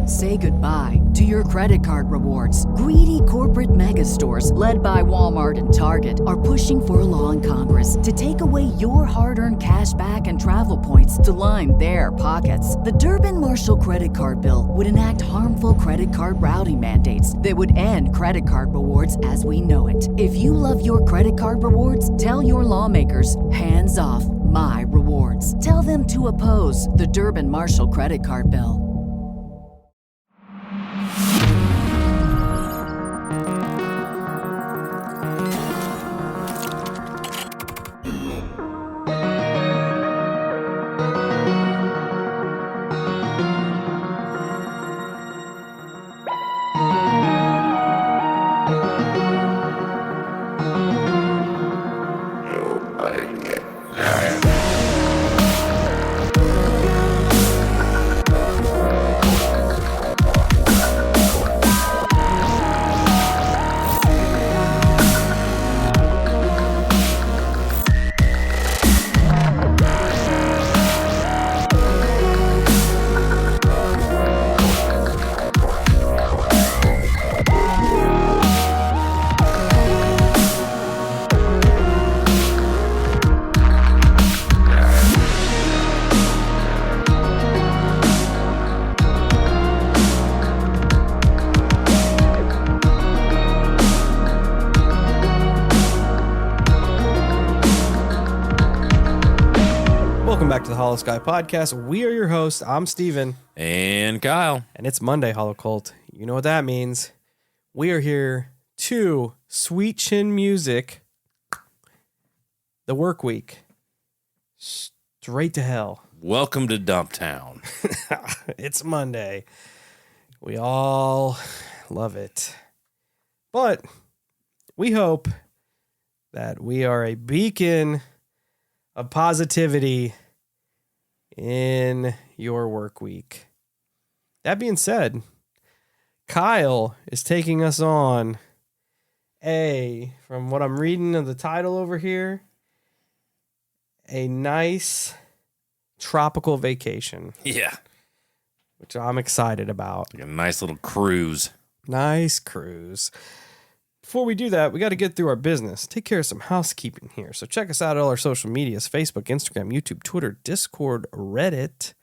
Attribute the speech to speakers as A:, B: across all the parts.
A: Say goodbye to your credit card rewards. Greedy corporate mega stores, led by Walmart and Target, are pushing for a law in Congress to take away your hard-earned cash back and travel points to line their pockets. The Durbin-Marshall credit card bill would enact harmful credit card routing mandates that would end credit card rewards as we know it. If you love your credit card rewards, tell your lawmakers, hands off my rewards. Tell them to oppose the Durbin-Marshall credit card bill.
B: Hollow Sky Podcast. We are your hosts. I'm Steven.
C: And Kyle.
B: And it's Monday, Hollow Cult. You know what that means. We are here to sweet chin music. The work week. Straight to hell.
C: Welcome to Dumptown.
B: It's Monday. We all love it. But we hope that we are a beacon of positivity in your work week. That being said, Kyle is taking us on from what I'm reading of the title over here, a nice tropical vacation.
C: Yeah.
B: Which I'm excited about.
C: Like a nice little cruise.
B: Nice cruise. Before we do that, we got to get through our business. Take care of some housekeeping here. So check us out at all our social medias: Facebook, Instagram, YouTube, Twitter, Discord, Reddit.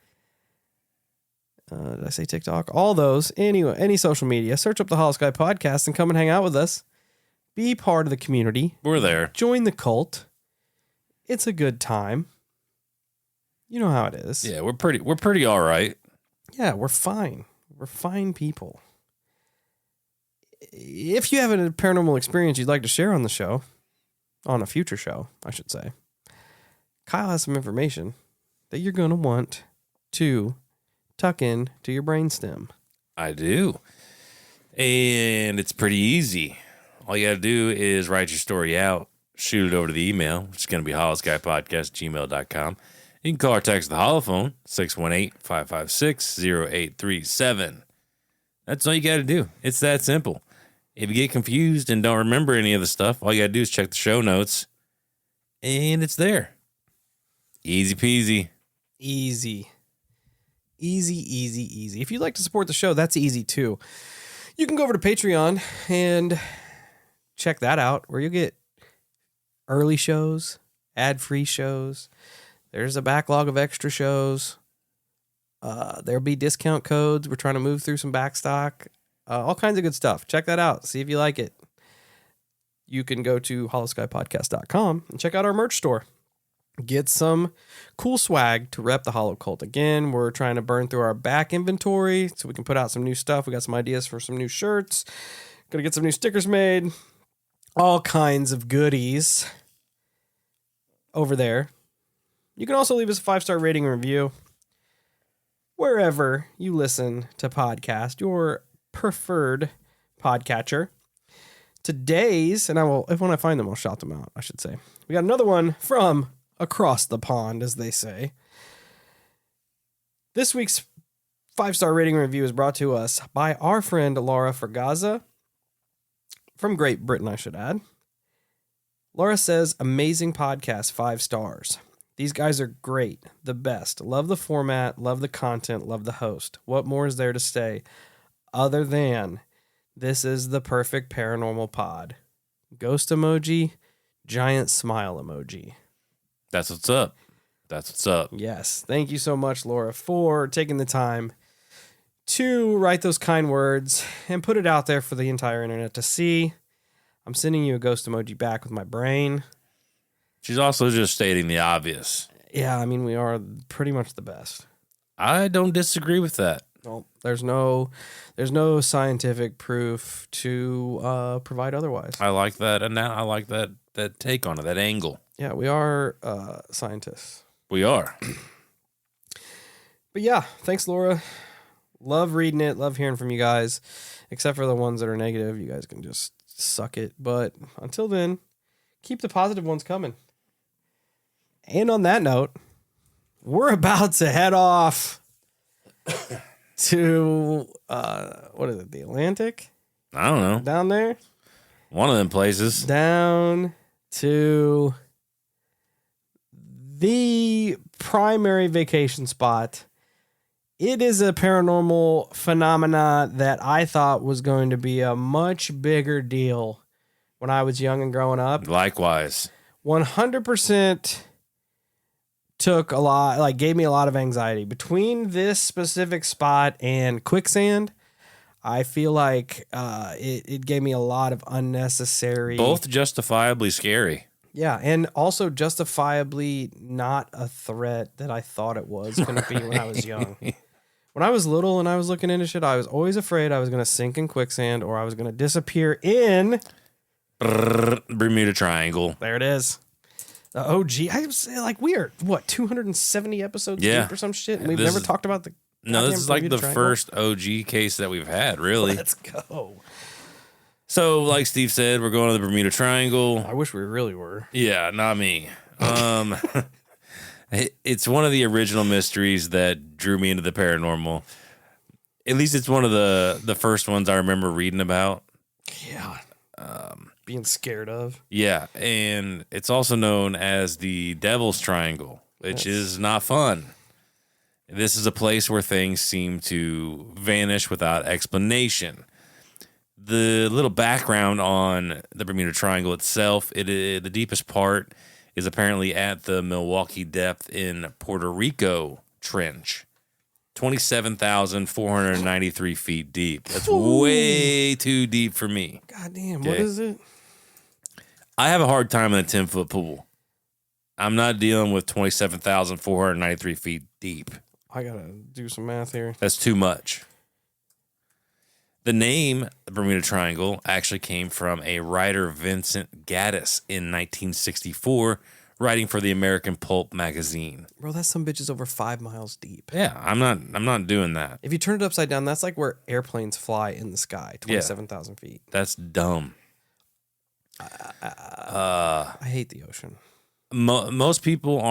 B: Did I say TikTok? All those. Anyway, any social media. Search up the Hollow Sky Podcast and come and hang out with us. Be part of the community.
C: We're there.
B: Join the cult. It's a good time. You know how it is.
C: Yeah, we're pretty all right.
B: Yeah, we're fine. We're fine people. If you have a paranormal experience you'd like to share on the show, on a future show, I should say, Kyle has some information that you're going to want to tuck in to your brainstem.
C: I do. And it's pretty easy. All you got to do is write your story out, shoot it over to the email, which is going to be hollowskypodcast@gmail.com. You can call or text the holophone, 618-556-0837. That's all you got to do. It's that simple. If you get confused and don't remember any of the stuff, all you got to do is check the show notes, and it's there. Easy peasy.
B: Easy. Easy. If you'd like to support the show, that's easy too. You can go over to Patreon and check that out, where you'll get early shows, ad-free shows. There's a backlog of extra shows. There'll be discount codes. We're trying to move through some backstock. All kinds of good stuff. Check that out. See if you like it. You can go to housekeeping.com and check out our merch store. Get some cool swag to rep the Hollow Cult. Again, we're trying to burn through our back inventory so we can put out some new stuff. We got some ideas for some new shirts. Gonna get some new stickers made. All kinds of goodies over there. You can also leave us a 5-star rating and review wherever you listen to podcast, your preferred podcatcher. Today's, and when I find them, I'll shout them out, I should say. We got another one from across the pond, as they say. This week's 5-star rating review is brought to us by our friend Laura Fergaza from Great Britain, I should add. Laura says, amazing podcast, 5 stars. These guys are great. The best. Love the format. Love the content. Love the host. What more is there to say other than this is the perfect paranormal pod? Ghost emoji, giant smile emoji.
C: That's what's up. That's what's up.
B: Yes. Thank you so much, Laura, for taking the time to write those kind words and put it out there for the entire internet to see. I'm sending you a ghost emoji back with my brain.
C: She's also just stating the obvious.
B: Yeah, I mean, we are pretty much the best.
C: I don't disagree with that.
B: Well, there's no scientific proof to provide otherwise.
C: I like that, and now I like that take on it, that angle.
B: Yeah, we are scientists.
C: We are.
B: But yeah, thanks, Laura. Love reading it. Love hearing from you guys. Except for the ones that are negative, you guys can just suck it. But until then, keep the positive ones coming. And on that note, we're about to head off to what is it? The Atlantic?
C: I don't know.
B: Down there?
C: One of them places.
B: Down to the primary vacation spot. It is a paranormal phenomena that I thought was going to be a much bigger deal when I was young and growing up.
C: Likewise.
B: 100% took a lot, like gave me a lot of anxiety. Between this specific spot and quicksand, I feel like it gave me a lot of unnecessary...
C: Both justifiably scary.
B: Yeah, and also justifiably not a threat that I thought it was going to be when I was young. When I was little and I was looking into shit, I was always afraid I was going to sink in quicksand or I was going to disappear in...
C: Bermuda Triangle.
B: There it is. The OG. I was like, we are, 270 episodes deep or some shit? And we've never talked about the...
C: No, this is like the first OG case that we've had, really.
B: Let's go.
C: So, like Steve said, we're going to the Bermuda Triangle.
B: I wish we really were.
C: Yeah, not me. It's one of the original mysteries that drew me into the paranormal. At least it's one of the first ones I remember reading about.
B: Yeah. Being scared of.
C: Yeah, and it's also known as the Devil's Triangle, which is not fun. This is a place where things seem to vanish without explanation. The little background on the Bermuda Triangle itself, the deepest part is apparently at the Milwaukee Depth in Puerto Rico Trench. 27,493 feet deep. That's way too deep for me.
B: God damn, what is it?
C: I have a hard time in a 10-foot pool. I'm not dealing with 27,493 feet deep.
B: I gotta do some math here.
C: That's too much. The name the Bermuda Triangle actually came from a writer, Vincent Gaddis, in 1964, writing for the American Pulp magazine.
B: Bro, that some bitch is over 5 miles deep.
C: Yeah, I'm not doing that.
B: If you turn it upside down, that's like where airplanes fly in the sky, 27,000 feet.
C: That's dumb.
B: I hate the ocean.
C: Most people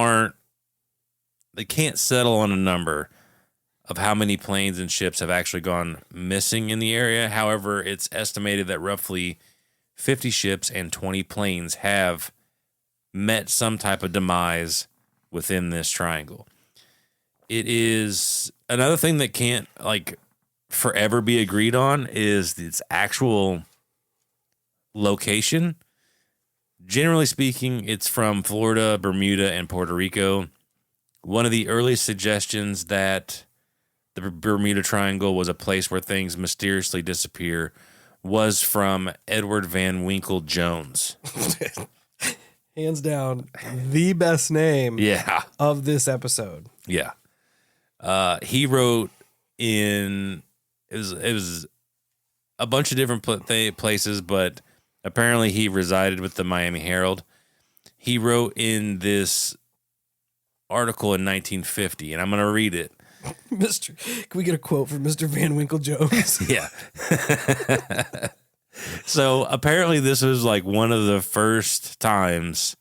C: they can't settle on a number of how many planes and ships have actually gone missing in the area. However, it's estimated that roughly 50 ships and 20 planes have met some type of demise within this triangle. It is another thing that can't forever be agreed on is its actual location. Generally speaking, it's from Florida, Bermuda, and Puerto Rico. One of the earliest suggestions that the Bermuda Triangle was a place where things mysteriously disappear was from Edward Van Winkle Jones.
B: Hands down, the best name of this episode.
C: Yeah. He wrote it was a bunch of different places, but apparently he resided with the Miami Herald. He wrote in this article in 1950, and I'm going to read it.
B: Can we get a quote from Mr. Van Winkle Jones?
C: Yeah. So apparently this was like one of the first times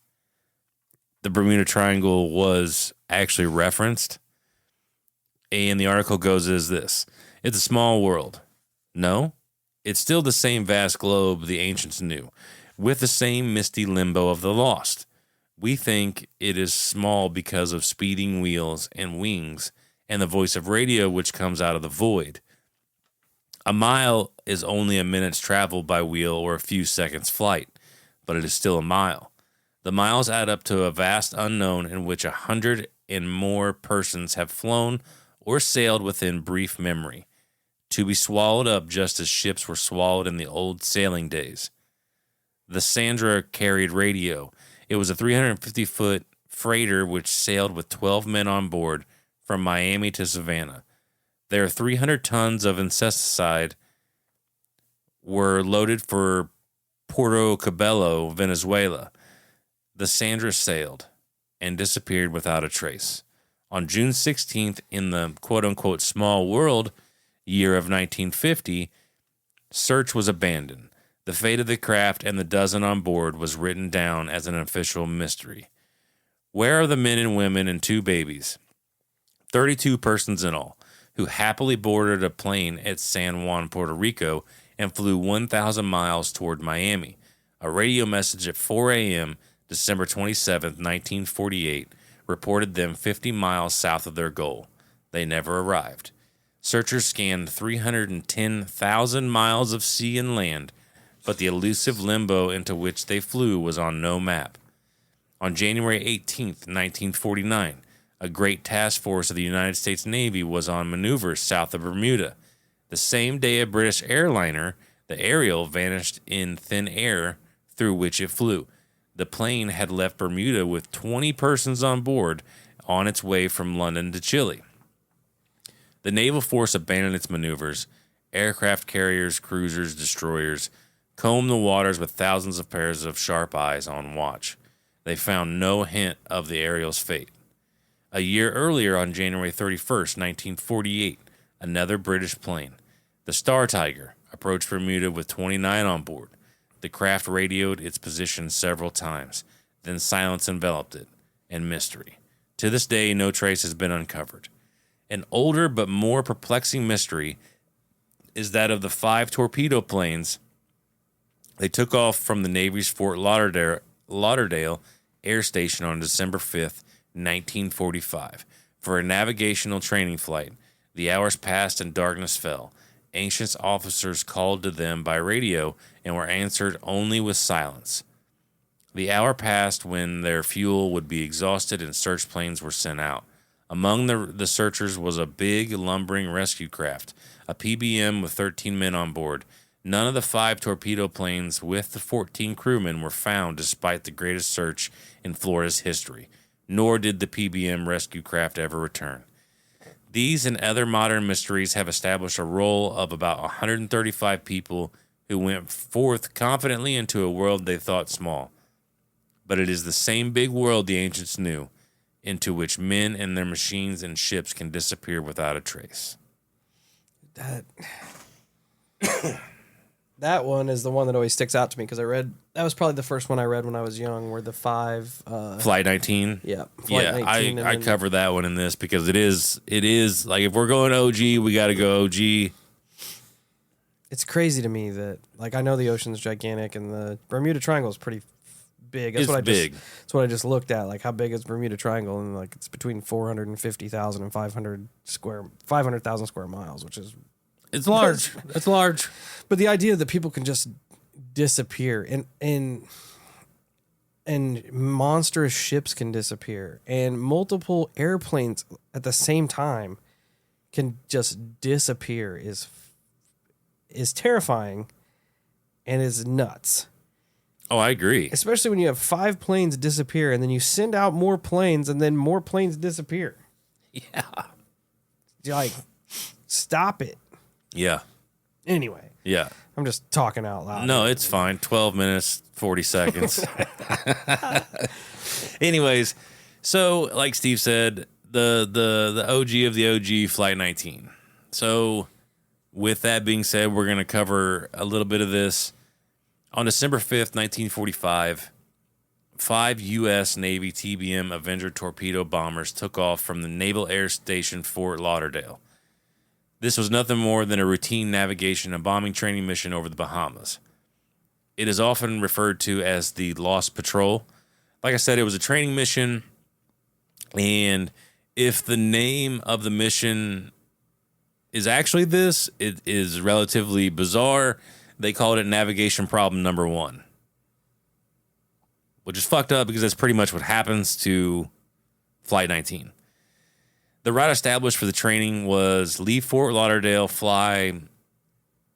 C: the Bermuda Triangle was actually referenced. And the article goes as this: it's a small world. No, it's still the same vast globe the ancients knew, with the same misty limbo of the lost. We think it is small because of speeding wheels and wings and the voice of radio which comes out of the void. A mile is only a minute's travel by wheel or a few seconds' flight, but it is still a mile. The miles add up to a vast unknown in which 100 and more persons have flown or sailed within brief memory, to be swallowed up just as ships were swallowed in the old sailing days. The Sandra carried radio. It was a 350-foot freighter which sailed with 12 men on board from Miami to Savannah. Their 300 tons of insecticide were loaded for Puerto Cabello, Venezuela. The Sandra sailed and disappeared without a trace. On June 16th, in the quote-unquote small world year of 1950, search was abandoned. The fate of the craft and the dozen on board was written down as an official mystery. Where are the men and women and 2 babies, 32 persons in all, who happily boarded a plane at San Juan, Puerto Rico, and flew 1,000 miles toward Miami? A radio message at 4 a.m., December 27, 1948, reported them 50 miles south of their goal. They never arrived. Searchers scanned 310,000 miles of sea and land, but the elusive limbo into which they flew was on no map. On January 18, 1949, a great task force of the United States Navy was on maneuvers south of Bermuda. The same day, a British airliner, the Ariel, vanished in thin air through which it flew. The plane had left Bermuda with 20 persons on board on its way from London to Chile. The naval force abandoned its maneuvers. Aircraft carriers, cruisers, destroyers combed the waters with thousands of pairs of sharp eyes on watch. They found no hint of the Ariel's fate. A year earlier, on January 31st, 1948, another British plane, the Star Tiger, approached Bermuda with 29 on board. The craft radioed its position several times. Then silence enveloped it, and mystery. To this day, no trace has been uncovered. An older but more perplexing mystery is that of the 5 torpedo planes. They took off from the Navy's Fort Lauderdale Air Station on December 5th, 1945, for a navigational training flight. The hours passed and darkness fell. Ancient officers called to them by radio and were answered only with silence. The hour passed when their fuel would be exhausted and search planes were sent out. Among the searchers was a big, lumbering rescue craft, a PBM with 13 men on board. None of the 5 torpedo planes with the 14 crewmen were found despite the greatest search in Florida's history, nor did the PBM rescue craft ever return. These and other modern mysteries have established a roll of about 135 people who went forth confidently into a world they thought small. But it is the same big world the ancients knew, into which men and their machines and ships can disappear without a trace.
B: That one is the one that always sticks out to me because that was probably the first one I read when I was young, were the 5
C: Flight 19?
B: Yeah.
C: Flight
B: 19,
C: I cover that one in this because it is like, if we're going OG, we got to go OG.
B: It's crazy to me that, like, I know the ocean's gigantic and the Bermuda Triangle is pretty big. That's
C: big.
B: That's what I just looked at. Like, how big is Bermuda Triangle? And like, it's between 450,000 and 500,000 square miles, which is,
C: it's large. It's large.
B: But the idea that people can just disappear and monstrous ships can disappear and multiple airplanes at the same time can just disappear is terrifying and is nuts.
C: Oh, I agree.
B: Especially when you have 5 planes disappear and then you send out more planes and then more planes disappear.
C: Yeah.
B: You're like, stop it.
C: Yeah.
B: Anyway.
C: Yeah.
B: I'm just talking out loud.
C: No, it's fine. 12 minutes, 40 seconds. Anyways, so like Steve said, the OG of the OG, Flight 19. So with that being said, we're going to cover a little bit of this. On December 5th, 1945, 5 U.S. Navy TBM Avenger torpedo bombers took off from the Naval Air Station Fort Lauderdale. This was nothing more than a routine navigation and bombing training mission over the Bahamas. It is often referred to as the Lost Patrol. Like I said, it was a training mission. And if the name of the mission is actually this, it is relatively bizarre. They called it navigation problem number 1, which is fucked up because that's pretty much what happens to Flight 19. The route established for the training was leave Fort Lauderdale, fly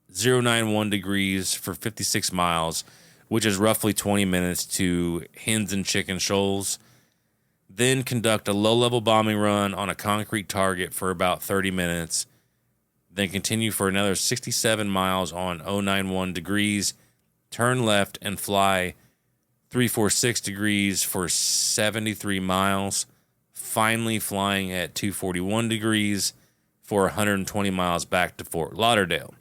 C: 091 degrees for 56 miles, which is roughly 20 minutes to Hens and Chicken Shoals. Then conduct a low-level bombing run on a concrete target for about 30 minutes. Then continue for another 67 miles on 091 degrees. Turn left and fly 346 degrees for 73 miles. Finally flying at 241 degrees for 120 miles back to Fort Lauderdale.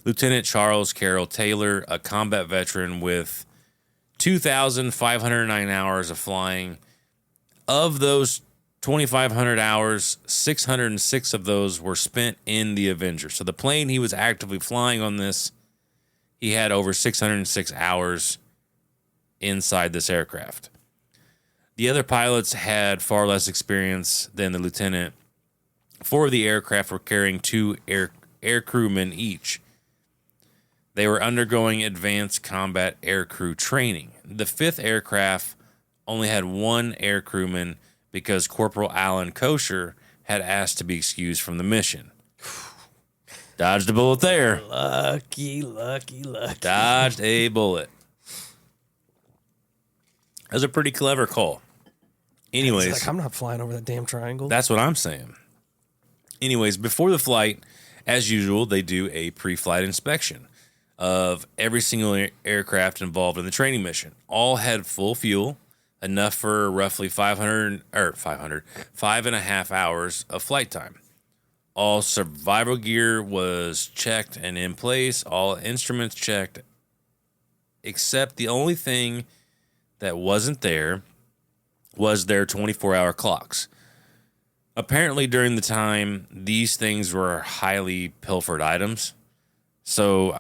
C: Lieutenant Charles Carroll Taylor, a combat veteran with 2,509 hours of flying. Of those 2,500 hours, 606 of those were spent in the Avenger. So the plane he was actively flying on this, he had over 606 hours inside this aircraft. The other pilots had far less experience than the lieutenant. 4 of the aircraft were carrying 2 air crewmen each. They were undergoing advanced combat aircrew training. The 5th aircraft only had 1 air crewman because Corporal Alan Kosher had asked to be excused from the mission. Dodged a bullet there.
B: Lucky.
C: Dodged a bullet. That was a pretty clever call. Anyways.
B: He's like, I'm not flying over that damn triangle.
C: That's what I'm saying. Anyways, before the flight, as usual, they do a pre-flight inspection of every single aircraft involved in the training mission. All had full fuel, enough for roughly 5.5 hours of flight time. All survival gear was checked and in place. All instruments checked, except the only thing that wasn't there was their 24-hour clocks. Apparently, during the time, these things were highly pilfered items. So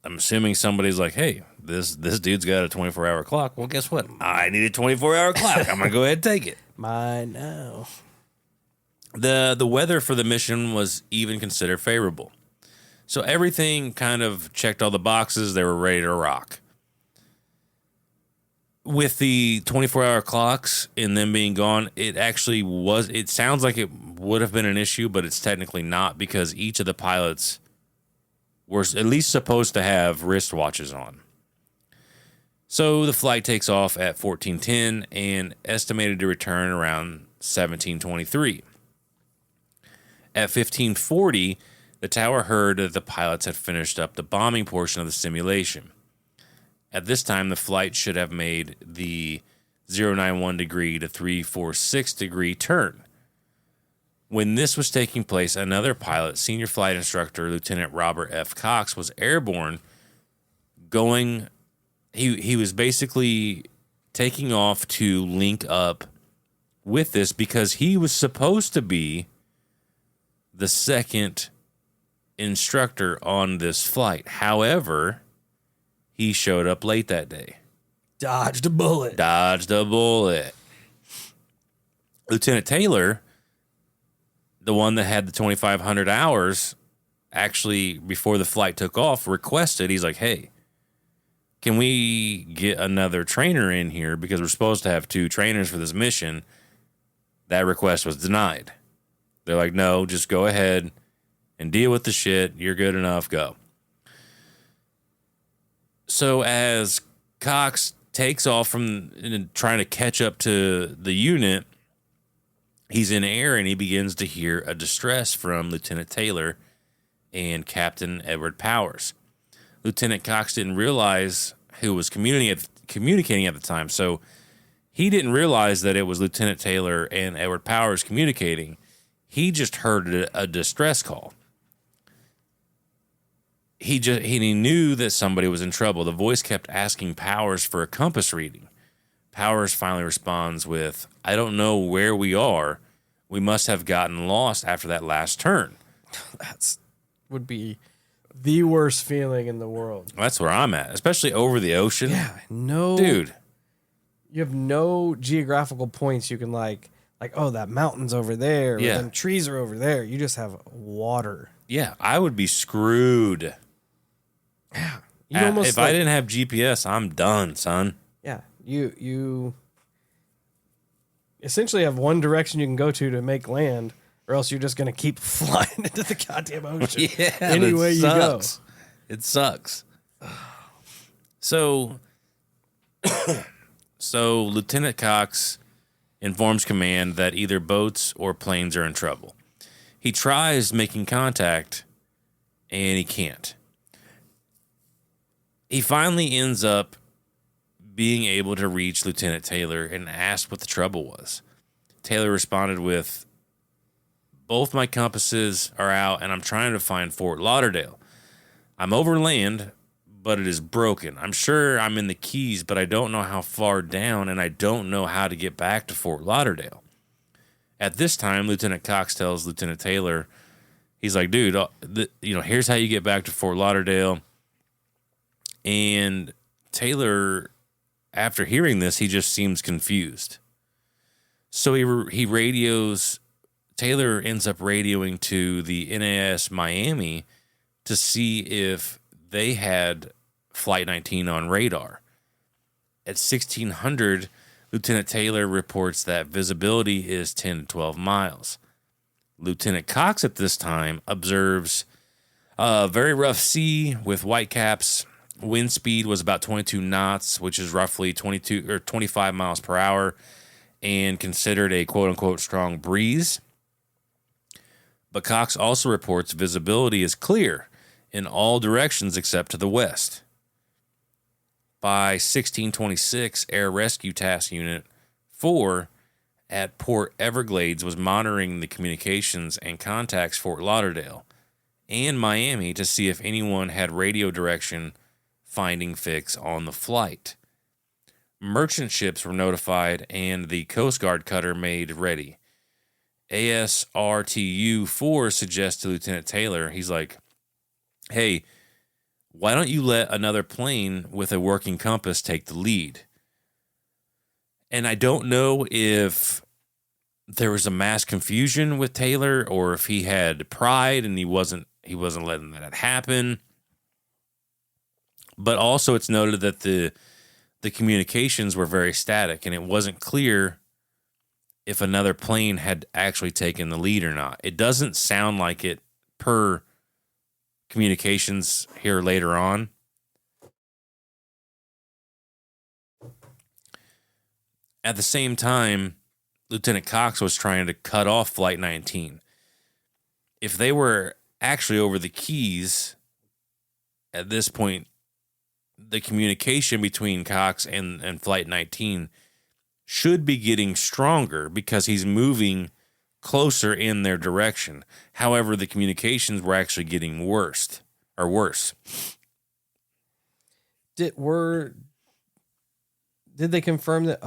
C: I'm assuming somebody's like, hey, this dude's got a 24-hour clock. Well, guess what? I need a 24-hour clock. I'm going to go ahead and take it.
B: Mine now.
C: The weather for the mission was even considered favorable. So everything kind of checked all the boxes. They were ready to rock. With the 24-hour clocks and them being gone, it sounds like it would have been an issue, but it's technically not because each of the pilots were at least supposed to have wristwatches on. So the flight takes off at 14:10 and estimated to return around 17:23. At 15:40, the tower heard that the pilots had finished up the bombing portion of the simulation. At this time, the flight should have made the 091 degree to 346 degree turn. When this was taking place, another pilot, senior flight instructor, Lieutenant Robert F. Cox, was airborne he was basically taking off to link up with this because he was supposed to be the second instructor on this flight. However, he showed up late that day.
B: Dodged a bullet.
C: Lieutenant Taylor, the one that had the 2,500 hours, actually, before the flight took off, requested, he's like, hey, can we get another trainer in here? Because we're supposed to have 2 trainers for this mission. That request was denied. They're like, no, just go ahead and deal with the shit. You're good enough. Go. So as Cox takes off from trying to catch up to the unit, he's in air and he begins to hear a distress from Lieutenant Taylor and Captain Edward Powers. Lieutenant Cox didn't realize who was communicating at the time, so he didn't realize that it was Lieutenant Taylor and Edward Powers communicating. He just heard a distress call. He knew that somebody was in trouble. The voice kept asking Powers for a compass reading. Powers finally responds with, I don't know where we are. We must have gotten lost after that last turn.
B: That's would be the worst feeling in the world.
C: That's where I'm at, especially over the ocean.
B: Yeah, no.
C: Dude.
B: you have no geographical points you can like, oh, that mountain's over there.
C: Yeah.
B: Or them trees are over there. You just have water.
C: Yeah, I would be screwed.
B: You almost
C: if I didn't have GPS, I'm done, son.
B: Yeah, you essentially have one direction you can go to make land, or else you're just gonna keep flying into the goddamn ocean.
C: Yeah,
B: any way you go.
C: It sucks. So Lieutenant Cox informs command that either boats or planes are in trouble. He tries making contact, and he can't. He finally ends up being able to reach Lieutenant Taylor and asked what the trouble was. Taylor responded with, "Both my compasses are out, and I'm trying to find Fort Lauderdale. I'm over land, but it is broken. I'm sure I'm in the Keys, but I don't know how far down, and I don't know how to get back to Fort Lauderdale." At this time, Lieutenant Cox tells Lieutenant Taylor, he's like, "Dude, here's how you get back to Fort Lauderdale." And Taylor, after hearing this, he just seems confused. So he radios. Taylor ends up radioing to the NAS Miami to see if they had Flight 19 on radar. At 1600, Lieutenant Taylor reports that visibility is 10 to 12 miles. Lieutenant Cox at this time observes a very rough sea with whitecaps. Wind speed was about 22 knots, which is roughly 22 or 25 miles per hour, and considered a quote-unquote strong breeze. But Cox also reports visibility is clear in all directions except to the west. By 1626, Air Rescue Task Unit 4 at Port Everglades was monitoring the communications and contacts Fort Lauderdale and Miami to see if anyone had radio direction finding fix on the flight. Merchant ships were notified and the Coast Guard cutter made ready. ASRTU 4 suggests to Lieutenant Taylor, he's like, "Hey, why don't you let another plane with a working compass take the lead?" And I don't know if there was a mass confusion with Taylor or if he had pride and he wasn't letting that happen. But also it's noted that the communications were very static and it wasn't clear if another plane had actually taken the lead or not. It doesn't sound like it per communications here later on. At the same time, Lieutenant Cox was trying to cut off Flight 19. If they were actually over the Keys at this point, the communication between Cox and Flight 19 should be getting stronger because he's moving closer in their direction. However, the communications were actually getting worse.
B: Did they confirm that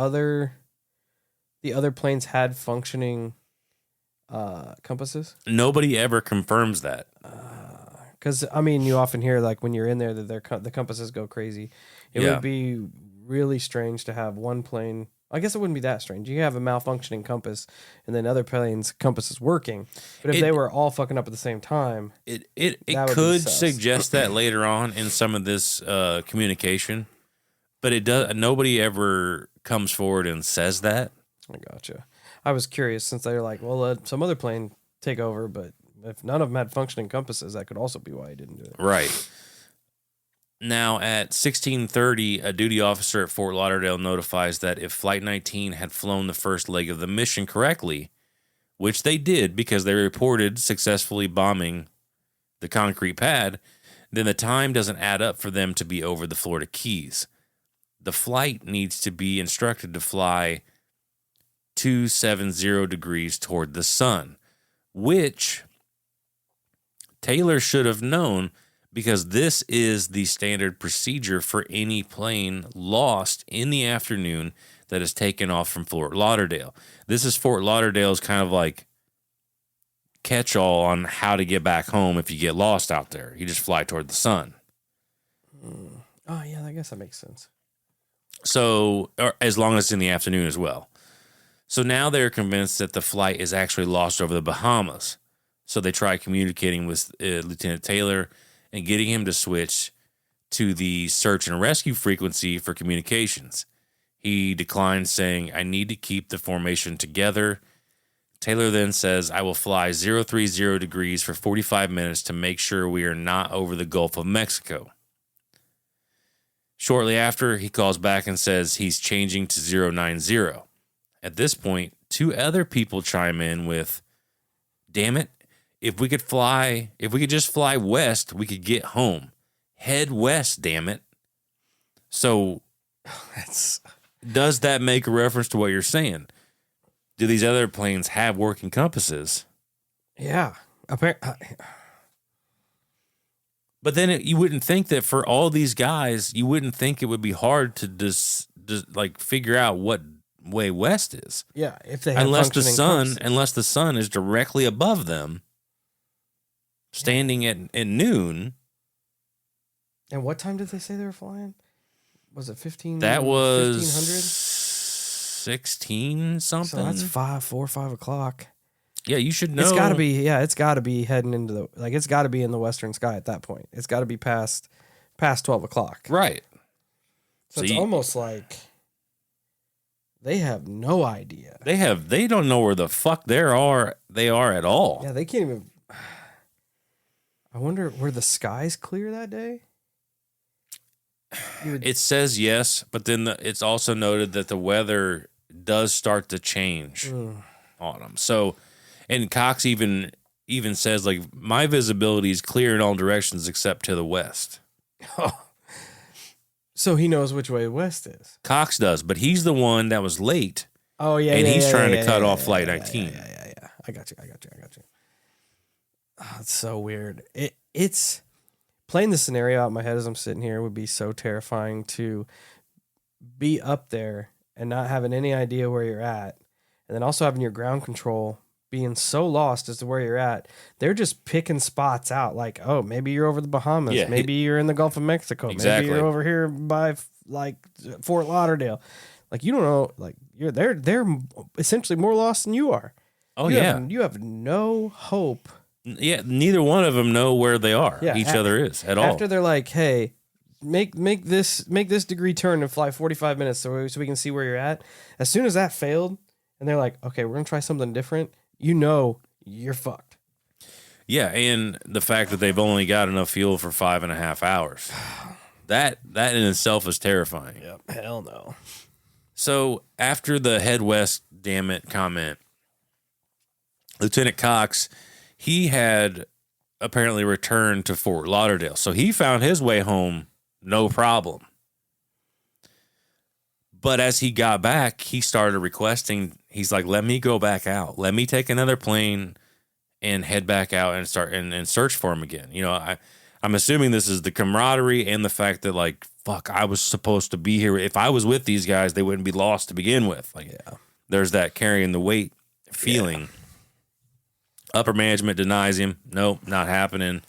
B: the other planes had functioning compasses?
C: Nobody ever confirms that.
B: Because, I mean, you often hear, like, when you're in there that the compasses go crazy. It would be really strange to have one plane. I guess it wouldn't be that strange. You have a malfunctioning compass, and then other planes' compass is working. But if they were all fucking up at the same time,
C: it could suggest that later on in some of this communication, but it does. Nobody ever comes forward and says that.
B: I gotcha. I was curious since they're like, well, let some other plane take over, but if none of them had functioning compasses, that could also be why he didn't do it.
C: Right. Now, at 1630, a duty officer at Fort Lauderdale notifies that if Flight 19 had flown the first leg of the mission correctly, which they did because they reported successfully bombing the concrete pad, then the time doesn't add up for them to be over the Florida Keys. The flight needs to be instructed to fly 270 degrees toward the sun, which Taylor should have known because this is the standard procedure for any plane lost in the afternoon that is taken off from Fort Lauderdale. This is Fort Lauderdale's kind of like catch-all on how to get back home if you get lost out there. You just fly toward the sun.
B: Oh, yeah, I guess that makes sense.
C: So, or as long as it's in the afternoon as well. So now they're convinced that the flight is actually lost over the Bahamas. So they try communicating with Lieutenant Taylor and getting him to switch to the search and rescue frequency for communications. He declines, saying, I need to keep the formation together. Taylor then says, I will fly 030 degrees for 45 minutes to make sure we are not over the Gulf of Mexico. Shortly after, he calls back and says he's changing to 090. At this point, two other people chime in with, damn it, if we could just fly west, we could get home. Head west, damn it. So does that make a reference to what you're saying? Do these other planes have working compasses?
B: Yeah.
C: But then you wouldn't think that for all these guys, you wouldn't think it would be hard to just like figure out what way west is.
B: Yeah, if they have
C: unless the
B: functioning
C: sun is directly above them, standing at noon.
B: And what time did they say they were flying? Was it 15?
C: That was
B: 1500?
C: 16 something.
B: So that's 4 or 5 o'clock.
C: Yeah, you should know.
B: It's got to be. Yeah, it's got to be heading into the it's got to be in the western sky at that point. It's got to be past 12 o'clock.
C: Right.
B: So it's almost like they have no idea.
C: They don't know where the fuck they are at all.
B: Yeah, they can't even. I wonder, were the skies clear that day?
C: It says yes, but then it's also noted that the weather does start to change on them. So, and Cox even says, like, my visibility is clear in all directions except to the west.
B: So he knows which way west is.
C: Cox does, but he's the one that was late.
B: Oh, yeah.
C: And he's trying
B: to
C: cut off Flight 19.
B: Yeah. I got you. Oh, it's so weird. It's playing the scenario out in my head as I'm sitting here would be so terrifying to be up there and not having any idea where you're at. And then also having your ground control being so lost as to where you're at. They're just picking spots out like, oh, maybe you're over the Bahamas. Yeah, maybe you're in the Gulf of Mexico.
C: Exactly.
B: Maybe you're over here by like Fort Lauderdale. Like, you don't know, like they're essentially more lost than you are.
C: Oh,
B: You have no hope.
C: Yeah, neither one of them know where they are. Each other is at all.
B: After they're like, hey, make this degree turn and fly 45 minutes so we can see where you're at. As soon as that failed, and they're like, okay, we're gonna try something different. You know, you're fucked.
C: Yeah, and the fact that they've only got enough fuel for 5.5 hours, that in itself is terrifying.
B: Yep, hell no.
C: So after the head west, damn it comment, Lieutenant Cox, he had apparently returned to Fort Lauderdale. So he found his way home, no problem. But as he got back, he started requesting, he's like, let me go back out. Let me take another plane and head back out and start and search for him again. You know, I'm assuming this is the camaraderie and the fact that, like, fuck, I was supposed to be here. If I was with these guys, they wouldn't be lost to begin with. Like, there's that carrying the weight feeling. Yeah. Upper management denies him. Nope, not happening.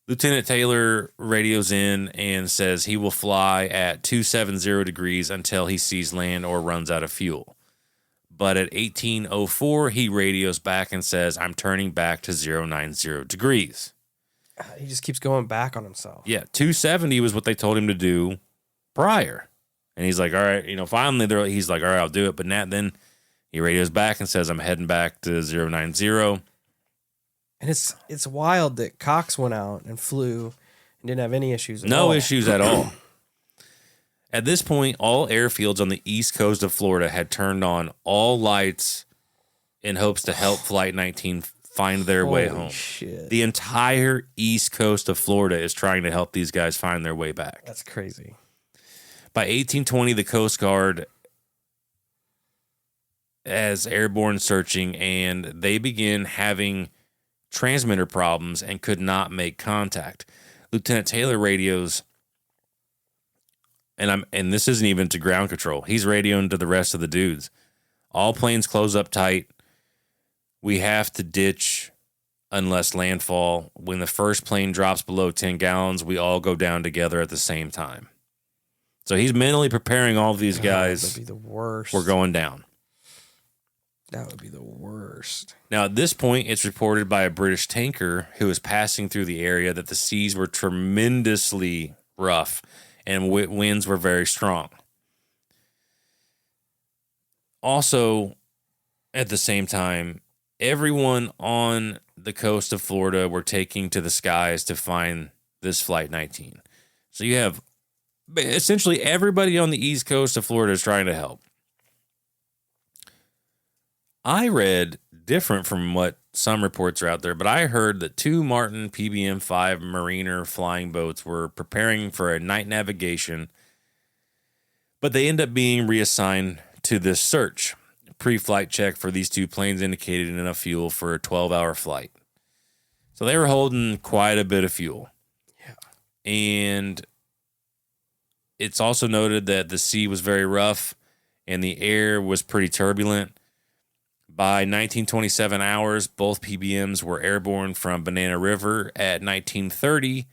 C: Lieutenant Taylor radios in and says he will fly at 270 degrees until he sees land or runs out of fuel. But at 1804, he radios back and says, I'm turning back to 090 degrees.
B: He just keeps going back on himself.
C: Yeah, 270 was what they told him to do prior. And he's like, all right, finally, he's like, all right, I'll do it. But then he radios back and says, I'm heading back to 090.
B: And it's wild that Cox went out and flew and didn't have any issues at all.
C: No issues at all. At this point, all airfields on the east coast of Florida had turned on all lights in hopes to help Flight 19 find their way home.
B: Shit.
C: The entire east coast of Florida is trying to help these guys find their way back.
B: That's crazy.
C: By 1820, the Coast Guard has airborne searching, and they begin having transmitter problems and could not make contact. Lieutenant Taylor radios, and this isn't even to ground control. He's radioing to the rest of the dudes. All planes close up tight. We have to ditch unless landfall. When the first plane drops below 10 gallons, we all go down together at the same time. So he's mentally preparing all of these guys.
B: That'd be the worst.
C: We're going down.
B: That would be the worst.
C: Now, at this point, it's reported by a British tanker who was passing through the area that the seas were tremendously rough and winds were very strong. Also, at the same time, everyone on the coast of Florida were taking to the skies to find this Flight 19. So you have essentially everybody on the east coast of Florida is trying to help. I read different from what some reports are out there, but I heard that 2 Martin PBM-5 Mariner flying boats were preparing for a night navigation, but they end up being reassigned to this search. Pre-flight check for these 2 planes indicated enough fuel for a 12-hour flight. So they were holding quite a bit of fuel. Yeah. And it's also noted that the sea was very rough and the air was pretty turbulent. By 1927 hours, both PBMs were airborne from Banana River. At 1930,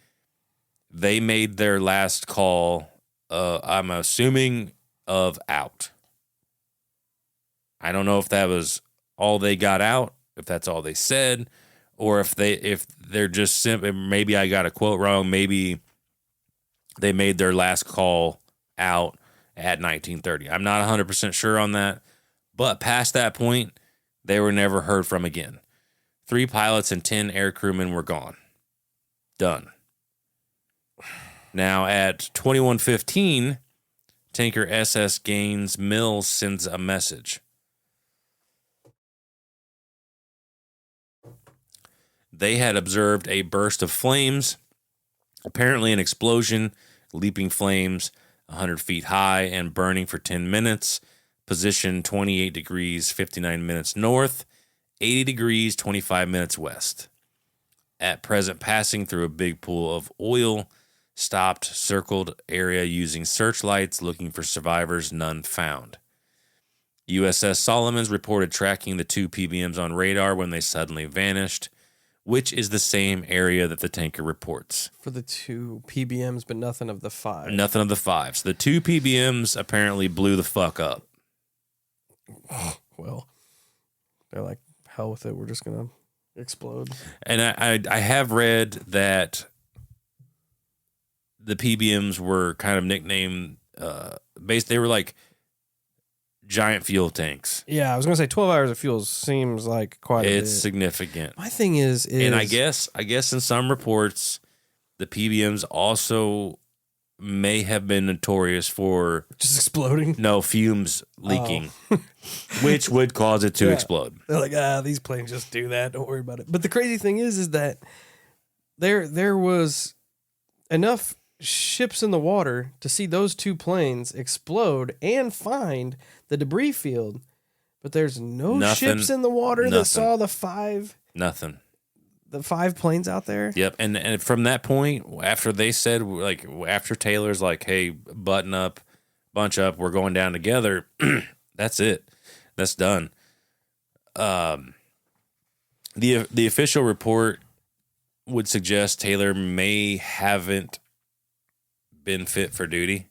C: they made their last call, I'm assuming, of out. I don't know if that was all they got out, if that's all they said, or if they're just simply, maybe I got a quote wrong, maybe they made their last call out at 1930. I'm not 100% sure on that, but past that point, they were never heard from again. 3 pilots and 10 air crewmen were gone. Done. Now at 21:15, tanker SS Gaines Mills sends a message. They had observed a burst of flames, apparently an explosion, leaping flames 100 feet high and burning for 10 minutes. Position 28 degrees, 59 minutes north, 80 degrees, 25 minutes west. At present, passing through a big pool of oil, stopped, circled area using searchlights, looking for survivors, none found. USS Solomons reported tracking the 2 PBMs on radar when they suddenly vanished, which is the same area that the tanker reports.
B: For the 2 PBMs, but nothing of the 5.
C: Nothing of the 5. So the 2 PBMs apparently blew the fuck up.
B: Well, they're like, hell with it. We're just going to explode.
C: And I have read that the PBMs were kind of nicknamed, they were like giant fuel tanks.
B: Yeah, I was going to say 12 hours of fuel seems like quite a bit.
C: It's significant.
B: My thing is...
C: And I guess in some reports, the PBMs also may have been notorious for
B: just exploding.
C: No, fumes leaking, which would cause it to explode.
B: They're like, these planes just do that. Don't worry about it. But the crazy thing is that there was enough ships in the water to see those 2 planes explode and find the debris field, but there's nothing, ships in the water that saw the 5.
C: Nothing.
B: The 5 planes out there.
C: Yep. And from that point, after they said, like, after Taylor's like, hey, button up, bunch up, we're going down together. That's it. That's done. The official report would suggest Taylor may haven't been fit for duty,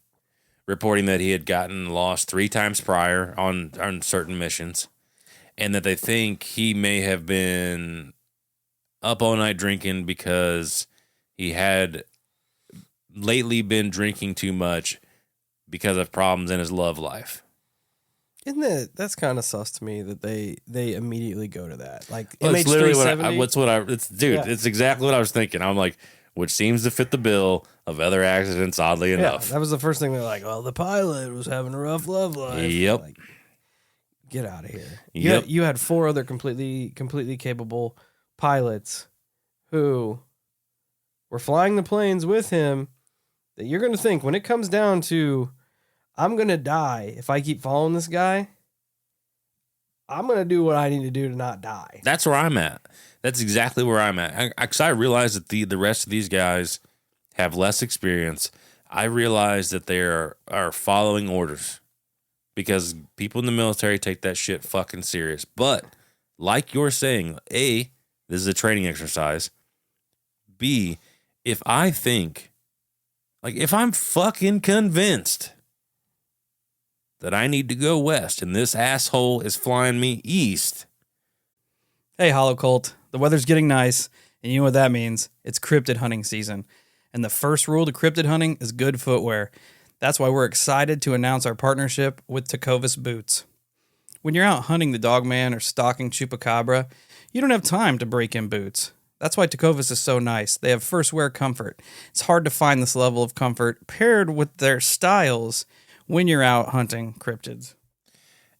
C: reporting that he had gotten lost 3 times prior on certain missions, and that they think he may have been up all night drinking because he had lately been drinking too much because of problems in his love life.
B: Isn't that's kind of sus to me that they immediately go to that? Like,
C: well, it's literally
B: MH370?
C: It's exactly what I was thinking. I'm like, which seems to fit the bill of other accidents, oddly enough.
B: That was the first thing they're like, well, the pilot was having a rough love life.
C: Yep.
B: Like, get out of here.
C: Yep.
B: You had 4 other completely capable pilots who were flying the planes with him that you're going to think when it comes down to, I'm going to die if I keep following this guy, I'm going to do what I need to do to not die.
C: That's where I'm at. That's exactly where I'm at. Because I realize that the rest of these guys have less experience. I realize that they are following orders because people in the military take that shit fucking serious. But like you're saying, A, this is a training exercise. B, if I think Like, if I'm fucking convinced that I need to go west and this asshole is flying me east.
B: Hey, Hollow Cult. The weather's getting nice, and you know what that means. It's cryptid hunting season. And the first rule to cryptid hunting is good footwear. That's why we're excited to announce our partnership with Tecovas boots. When you're out hunting the dogman or stalking chupacabra, you don't have time to break in boots. That's why Tecovas is so nice. They have first wear comfort. It's hard to find this level of comfort paired with their styles when you're out hunting cryptids.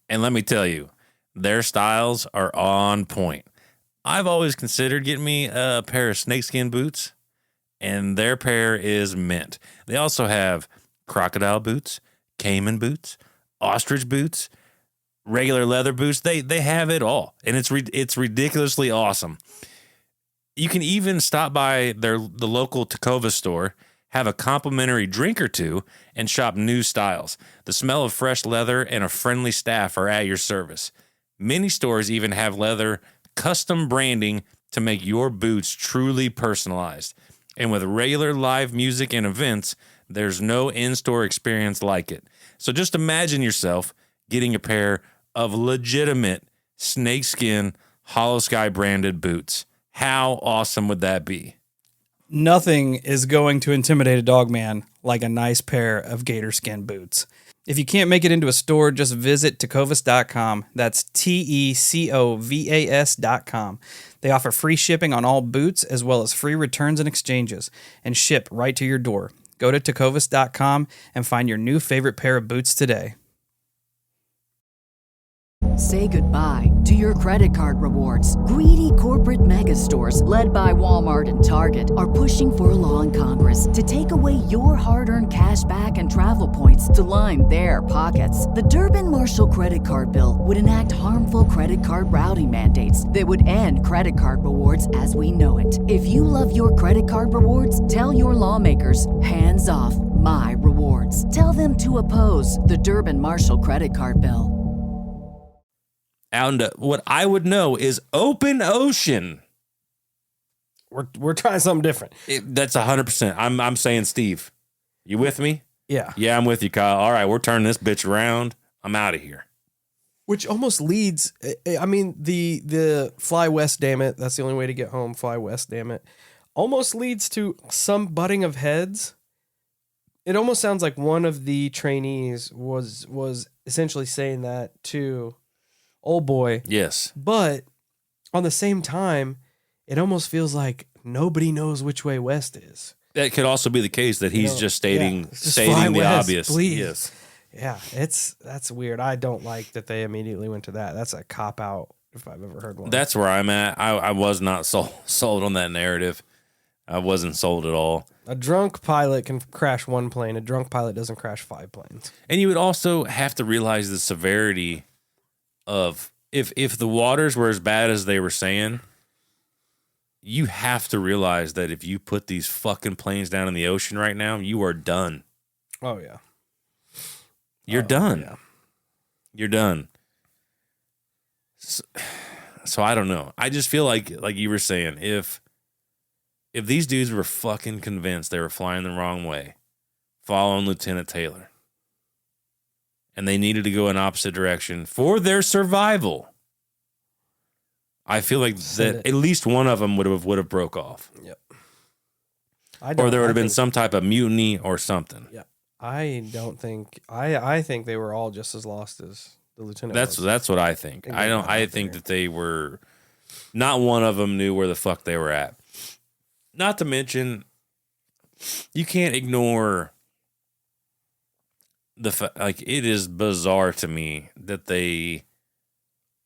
C: And let me tell you, their styles are on point. I've always considered getting me a pair of snakeskin boots, and their pair is mint. They also have crocodile boots, caiman boots, ostrich boots, regular leather boots. They have it all, and it's ridiculously awesome. You can even stop by the local Tecovas store, have a complimentary drink or two, and shop new styles. The smell of fresh leather and a friendly staff are at your service. Many stores even have leather custom branding to make your boots truly personalized. And with regular live music and events, there's no in-store experience like it. So just imagine yourself getting a pair of legitimate snakeskin Hollow Sky branded boots. How awesome would that be?
B: Nothing is going to intimidate a dogman like a nice pair of gator skin boots. If you can't make it into a store, just visit Tecovas.com. That's Tecovas.com. They offer free shipping on all boots as well as free returns and exchanges and ship right to your door. Go to Tecovas.com and find your new favorite pair of boots today.
A: Say goodbye to your credit card rewards. Greedy corporate mega stores, led by Walmart and Target, are pushing for a law in Congress to take away your hard-earned cash back and travel points to line their pockets. The Durbin-Marshall credit card bill would enact harmful credit card routing mandates that would end credit card rewards as we know it. If you love your credit card rewards, tell your lawmakers, hands off my rewards. Tell them to oppose the Durbin-Marshall credit card bill.
C: And what I would know is open ocean.
B: We're trying something different.
C: That's 100%. I'm saying, Steve, you with me?
B: Yeah.
C: Yeah, I'm with you, Kyle. All right, we're turning this bitch around. I'm out of here.
B: Which almost leads, I mean, the fly west, damn it. That's the only way to get home. Fly west, damn it. Almost leads to some butting of heads. It almost sounds like one of the trainees was essentially saying that to old boy.
C: Yes.
B: But on the same time, it almost feels like nobody knows which way west is.
C: That could also be the case that he's just stating
B: fly
C: the
B: west,
C: obvious.
B: Please.
C: Yes.
B: Yeah, that's weird. I don't like that they immediately went to that. That's a cop out if I've ever heard one.
C: That's where I'm at. I was not sold on that narrative. I wasn't sold at all.
B: A drunk pilot can crash one plane. A drunk pilot doesn't crash 5 planes.
C: And you would also have to realize the severity of if the waters were as bad as they were saying, you have to realize that if you put these fucking planes down in the ocean right now, you are done.
B: Oh yeah.
C: You're done.
B: Yeah.
C: You're done. So I don't know. I just feel like you were saying, if these dudes were fucking convinced they were flying the wrong way, following Lieutenant Taylor, and they needed to go in opposite direction for their survival, I feel like that at least one of them would have broke off.
B: Yep.
C: Or there would have been some type of mutiny or something.
B: Yeah. I don't think I think they were all just as lost as the lieutenant.
C: That's what I think. I think that they were, not one of them knew where the fuck they were at. Not to mention, you can't ignore it is bizarre to me that they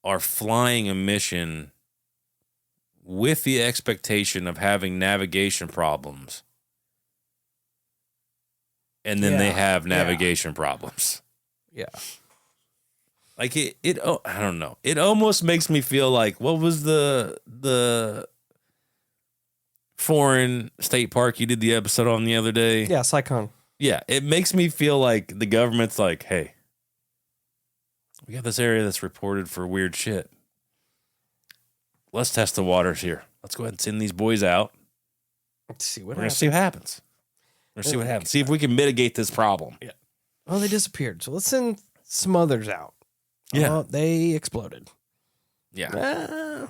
C: are flying a mission with the expectation of having navigation problems, and then they have navigation problems.
B: Yeah.
C: Like I don't know. It almost makes me feel like, what was the foreign state park you did the episode on the other day?
B: Yeah, Saigon.
C: Yeah, it makes me feel like the government's like, hey, we got this area that's reported for weird shit. Let's test the waters here. Let's go ahead and send these boys out.
B: Let's see
C: We're going to see what happens. Or see what happens. See if we can mitigate this problem.
B: Yeah. Oh, they disappeared. So let's send some others out.
C: Yeah.
B: Oh, they exploded.
C: Yeah.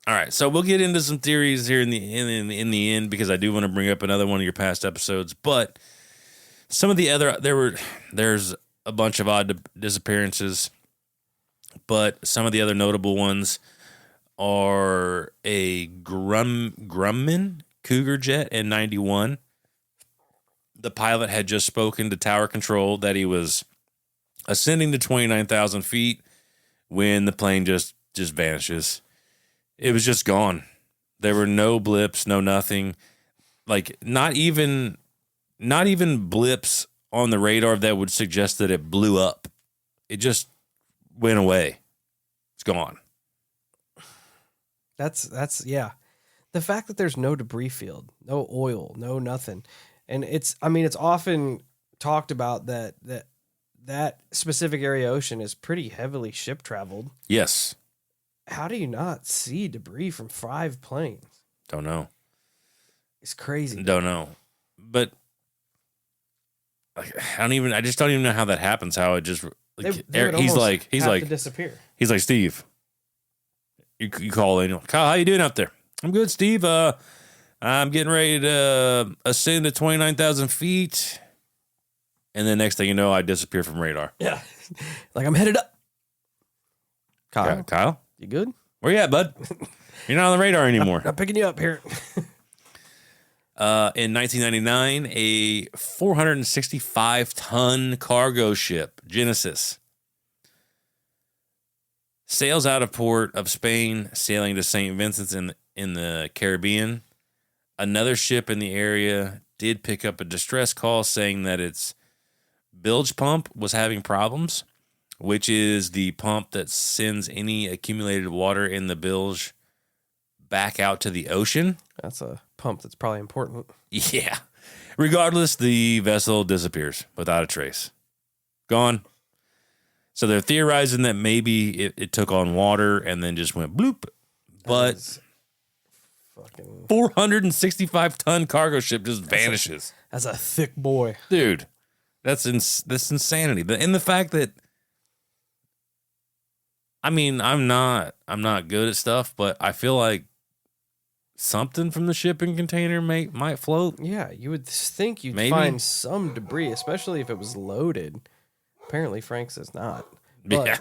C: All right. So we'll get into some theories here in the end because I do want to bring up another one of your past episodes. But some of the other there's a bunch of odd disappearances, but some of the other notable ones are a Grumman Cougar jet in 91. The pilot had just spoken to tower control that he was ascending to 29,000 feet when the plane just vanishes. It was just gone. There were no blips, no nothing. Like not even blips on the radar that would suggest that it blew up. It just went away. It's gone.
B: That's yeah. The fact that there's no debris field, no oil, no nothing. And it's often talked about that specific area ocean is pretty heavily ship traveled.
C: Yes.
B: How do you not see debris from 5 planes?
C: Don't know.
B: It's crazy.
C: Don't know. But I just don't even know how that happens. How it just he's like
B: to disappear.
C: He's like, Steve, you call in, Kyle, how you doing out there? I'm good, Steve. I'm getting ready to ascend to 29,000 feet. And then next thing you know, I disappear from radar.
B: Yeah. Like I'm headed up.
C: Kyle?
B: You good?
C: Where you at, bud? You're not on the radar anymore.
B: I'm picking you up here.
C: In 1999, a 465-ton cargo ship, Genesis, sails out of port of Spain, sailing to St. Vincent's in the Caribbean. Another ship in the area did pick up a distress call saying that its bilge pump was having problems, which is the pump that sends any accumulated water in the bilge back out to the ocean.
B: That's a pump that's probably important.
C: Yeah. Regardless, the vessel disappears without a trace. Gone. So they're theorizing that maybe it took on water and then just went bloop. But 465-ton cargo ship just vanishes.
B: That's a thick boy.
C: Dude, that's insanity. And the fact that, I mean, I'm not good at stuff, but I feel like something from the shipping container might float.
B: Yeah, you would think you'd
C: Maybe.
B: find some debris, especially if it was loaded. Apparently, Frank says not. But
C: Yeah.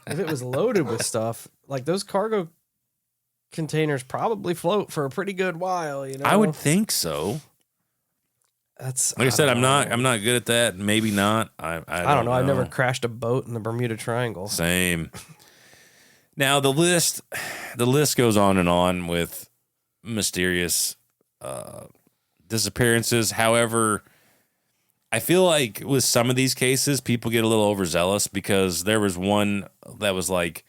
B: if it was loaded with stuff, like those cargo containers probably float for a pretty good while, you know.
C: I would think so.
B: That's
C: Like I said,
B: don't know.
C: I'm not good at that. Maybe not. I
B: don't know. I've never crashed a boat in the Bermuda Triangle.
C: Same. Now the list goes on and on with mysterious disappearances. However, I feel like with some of these cases, people get a little overzealous because there was one that was like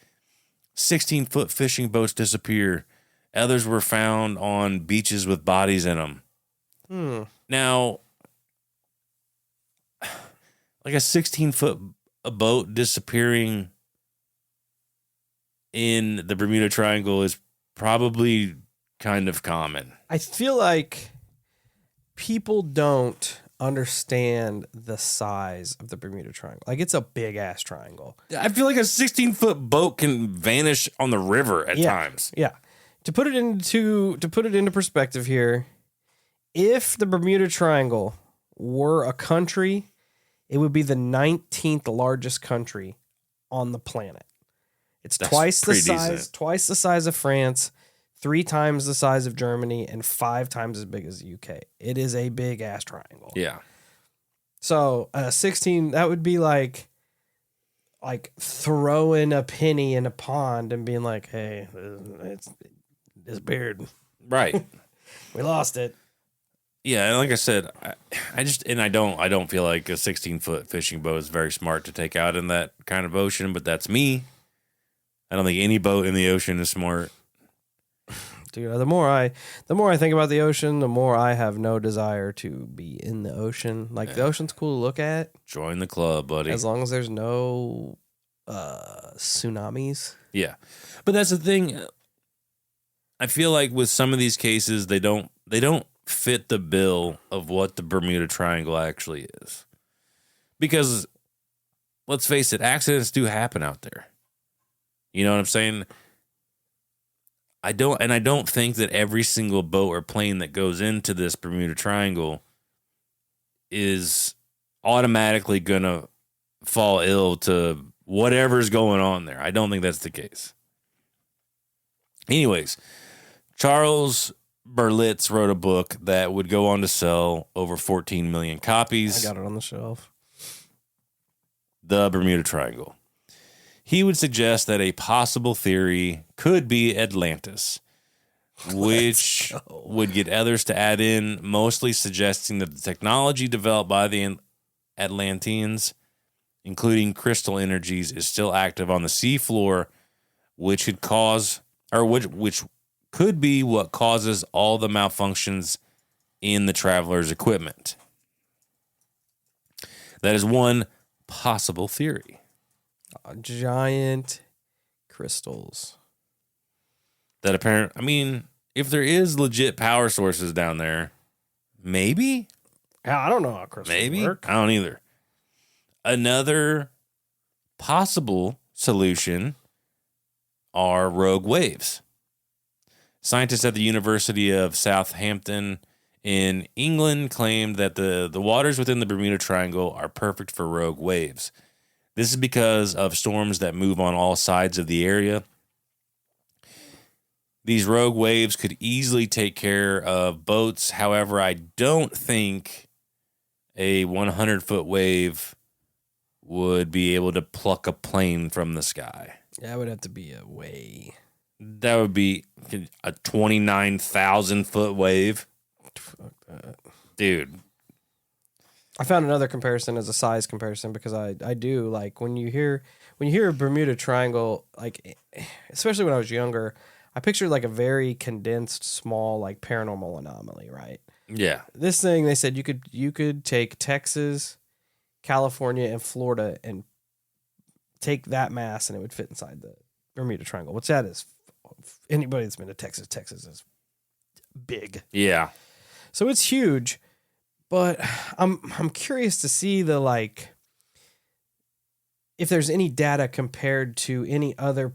C: 16-foot fishing boats disappear. Others were found on beaches with bodies in them. Now, like a 16-foot boat disappearing in the Bermuda Triangle is probably kind of common.
B: I feel like people don't understand the size of the Bermuda Triangle. Like, it's a big ass triangle.
C: I feel like a 16-foot boat can vanish on the river at times.
B: Yeah. To put it into perspective here, if the Bermuda Triangle were a country, it would be the 19th largest country on the planet. It's twice the size of France, 3 times the size of Germany, and 5 times as big as the UK. It is a big ass triangle.
C: Yeah.
B: So 16, that would be like throwing a penny in a pond and being like, hey, it's disappeared.
C: Right.
B: We lost it.
C: Yeah, and like I said, I don't feel like a 16-foot fishing boat is very smart to take out in that kind of ocean, but that's me. I don't think any boat in the ocean is smart.
B: Dude, the more I think about the ocean, the more I have no desire to be in the ocean. Like, the ocean's cool to look at.
C: Join the club, buddy.
B: As long as there's no tsunamis.
C: Yeah. But that's the thing. I feel like with some of these cases, they don't fit the bill of what the Bermuda Triangle actually is. Because let's face it, accidents do happen out there. You know what I'm saying? I don't think that every single boat or plane that goes into this Bermuda Triangle is automatically going to fall ill to whatever's going on there. I don't think that's the case. Anyways, Charles Berlitz wrote a book that would go on to sell over 14 million copies.
B: I got it on the shelf.
C: The Bermuda Triangle. He would suggest that a possible theory could be Atlantis, which would get others to add in, mostly suggesting that the technology developed by the Atlanteans, including crystal energies, is still active on the seafloor, which could be what causes all the malfunctions in the traveler's equipment. That is one possible theory.
B: Giant crystals.
C: That apparent. I mean, if there is legit power sources down there, maybe.
B: Yeah, I don't know how crystals work.
C: I don't either. Another possible solution are rogue waves. Scientists at the University of Southampton in England claimed that the waters within the Bermuda Triangle are perfect for rogue waves. This is because of storms that move on all sides of the area. These rogue waves could easily take care of boats. However, I don't think a 100-foot wave would be able to pluck a plane from the sky.
B: That would have to be a way.
C: That would be a 29,000-foot wave.
B: Fuck that.
C: Dude.
B: I found another comparison as a size comparison because I do like when you hear Bermuda Triangle, like especially when I was younger, I pictured like a very condensed, small, like paranormal anomaly, right?
C: Yeah.
B: This thing, they said you could take Texas, California, and Florida and take that mass and it would fit inside the Bermuda Triangle. What's that is? Anybody that's been to Texas is big.
C: Yeah.
B: So it's huge. But I'm curious to see the like if there's any data compared to any other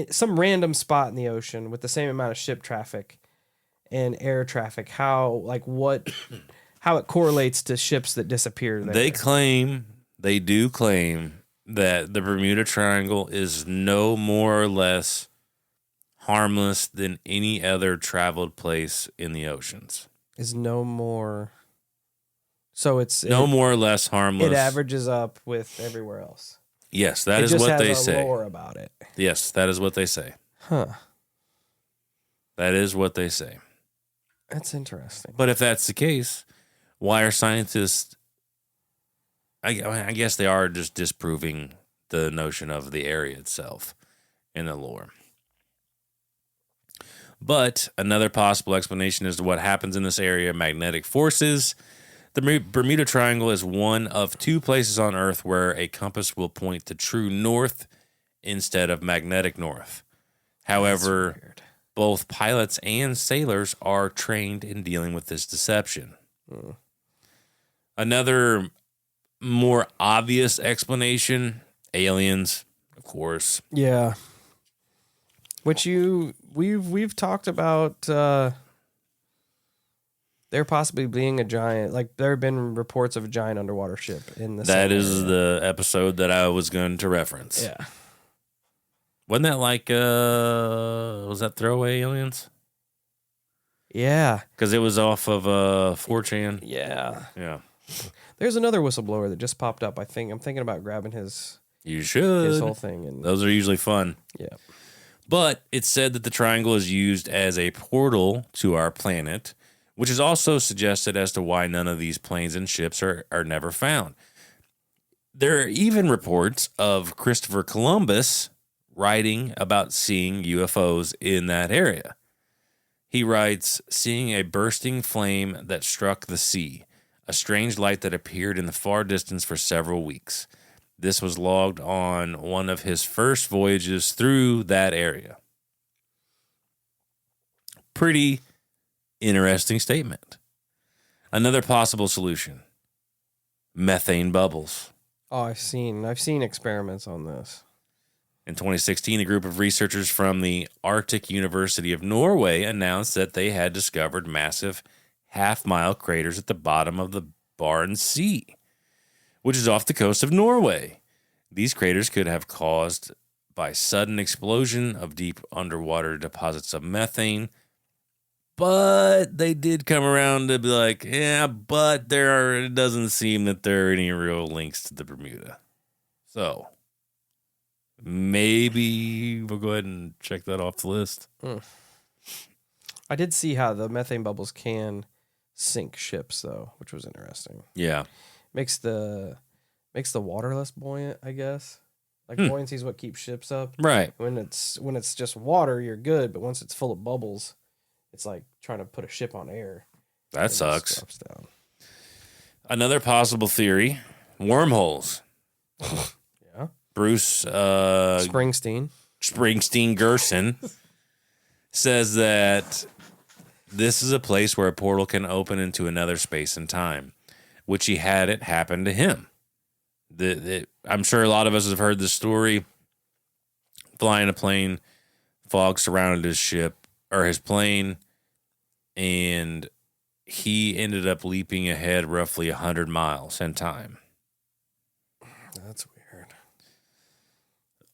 B: some random spot in the ocean with the same amount of ship traffic and air traffic, how it correlates to ships that disappear there.
C: They do claim that the Bermuda Triangle is no more or less harmless than any other traveled place in the oceans.
B: Is no more. So it's
C: more or less harmless.
B: It averages up with everywhere else.
C: Yes, that is what they say.
B: It just has a lore about it.
C: Yes, that is what they say.
B: Huh.
C: That is what they say.
B: That's interesting.
C: But if that's the case, why are scientists... I guess they are just disproving the notion of the area itself in the lore. But another possible explanation as to what happens in this area, magnetic forces. The Bermuda Triangle is one of two places on Earth where a compass will point to true north instead of magnetic north. However, both pilots and sailors are trained in dealing with this deception. Another more obvious explanation, aliens, of course.
B: Yeah. Which we've talked about there possibly being a giant, like there have been reports of a giant underwater ship in the
C: That is the episode that I was going to reference.
B: Yeah.
C: Wasn't that like was that Throwaway Aliens?
B: Yeah.
C: Because it was off of 4chan.
B: Yeah.
C: Yeah.
B: There's another whistleblower that just popped up. I'm thinking about grabbing his whole thing. And
C: those are usually fun.
B: Yeah.
C: But it's said that the triangle is used as a portal to our planet, which is also suggested as to why none of these planes and ships are never found. There are even reports of Christopher Columbus writing about seeing UFOs in that area. He writes, seeing a bursting flame that struck the sea, a strange light that appeared in the far distance for several weeks. This was logged on one of his first voyages through that area. Pretty Interesting statement. Another possible solution: methane bubbles.
B: Oh, I've seen experiments on this.
C: In 2016, a group of researchers from the Arctic University of Norway announced that they had discovered massive half-mile craters at the bottom of the Barents Sea, which is off the coast of Norway. These craters could have caused by sudden explosion of deep underwater deposits of methane. But they did come around to be like, yeah, but it doesn't seem that there are any real links to the Bermuda. So maybe we'll go ahead and check that off the list.
B: I did see how the methane bubbles can sink ships, though, which was interesting.
C: Yeah.
B: Makes the water less buoyant, I guess. Like buoyancy is what keeps ships up.
C: Right.
B: When it's just water, you're good, but once it's full of bubbles, it's like trying to put a ship on air.
C: That sucks.
B: Drops down.
C: Another possible theory: wormholes.
B: Yeah.
C: Bruce
B: Springsteen
C: Gerson says that this is a place where a portal can open into another space and time, which he had it happen to him. I'm sure a lot of us have heard this story. Flying a plane, fog surrounded his ship or his plane, and he ended up leaping ahead roughly 100 miles in time.
B: That's weird.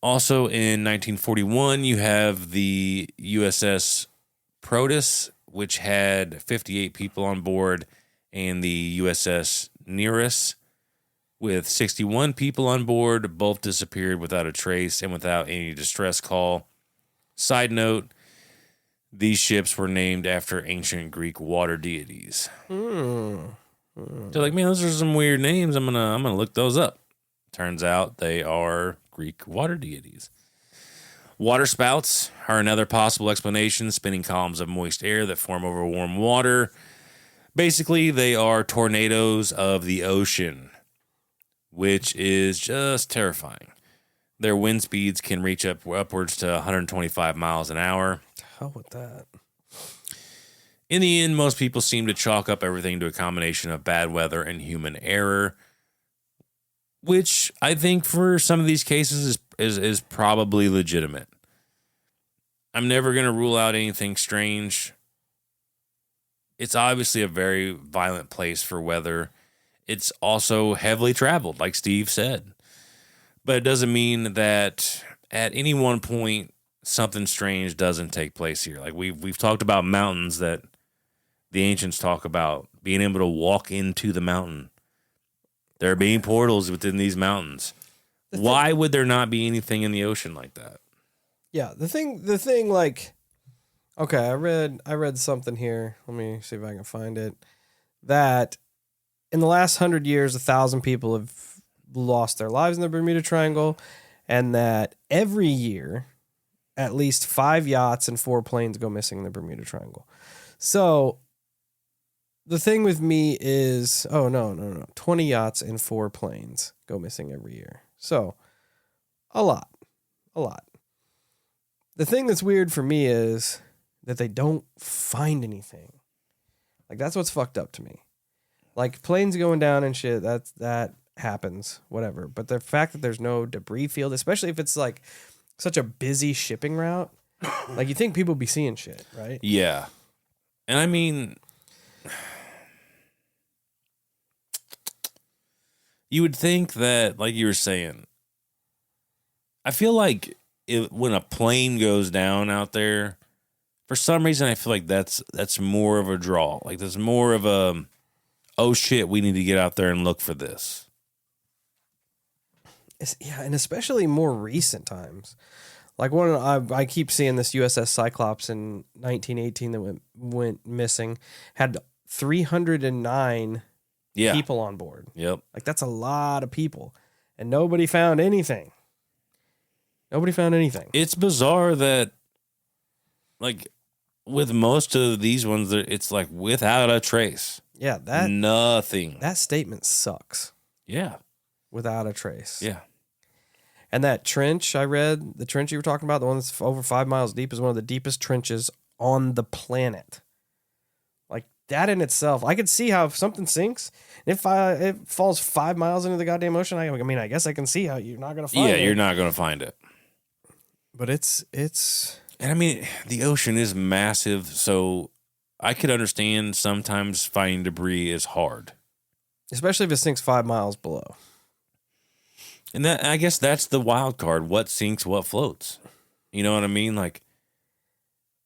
C: Also in 1941, you have the USS Proteus, which had 58 people on board, and the USS Nereus, with 61 people on board. Both disappeared without a trace and without any distress call. Side note, these ships were named after ancient Greek water deities. They're like, man, those are some weird names. I'm gonna look those up. Turns out they are Greek water deities. Water spouts are another possible explanation, spinning columns of moist air that form over warm water. Basically, they are tornadoes of the ocean, which is just terrifying. Their wind speeds can reach upwards to 125 miles an hour.
B: Hell with that.
C: In the end, most people seem to chalk up everything to a combination of bad weather and human error, which I think for some of these cases is probably legitimate. I'm never going to rule out anything strange. It's obviously a very violent place for weather. It's also heavily traveled, like Steve said. But it doesn't mean that at any one point something strange doesn't take place here. Like we've talked about mountains that the ancients talk about, being able to walk into the mountain. There are being portals within these mountains. Why would there not be anything in the ocean like that?
B: Yeah, the thing like, okay, I read something here. Let me see if I can find it. That in the last 100 years, 1,000 people have lost their lives in the Bermuda Triangle, and that every year, at least 5 yachts and 4 planes go missing in the Bermuda Triangle. So the thing with me is, 20 yachts and 4 planes go missing every year. So a lot. The thing that's weird for me is that they don't find anything. Like, that's what's fucked up to me. Like, planes going down and shit, that happens, whatever. But the fact that there's no debris field, especially if it's like such a busy shipping route, like, you think people be seeing shit, right?
C: Yeah. And I mean, you would think that, like you were saying, I feel like when a plane goes down out there, for some reason, I feel like that's more of a draw. Like, there's more of a, oh shit, we need to get out there and look for this.
B: Yeah, and especially more recent times. Like, I keep seeing this USS Cyclops in 1918 that went missing, had 309 people on board.
C: Yep.
B: Like, that's a lot of people, and nobody found anything.
C: It's bizarre that, like, with most of these ones, it's like without a trace.
B: Yeah,
C: nothing.
B: That statement sucks.
C: Yeah.
B: Without a trace.
C: Yeah.
B: And that trench I read, the trench you were talking about, the one that's over 5 miles deep, is one of the deepest trenches on the planet. that in itself, I could see how if something sinks, if it falls 5 miles into the goddamn ocean, I mean, I guess I can see how you're not going to find it.
C: Yeah, you're not going to find it.
B: But it's
C: And I mean, the ocean is massive, so I could understand sometimes finding debris is hard.
B: especially if it sinks 5 miles below.
C: And that, I guess that's the wild card. What sinks, what floats. You know what I mean? Like,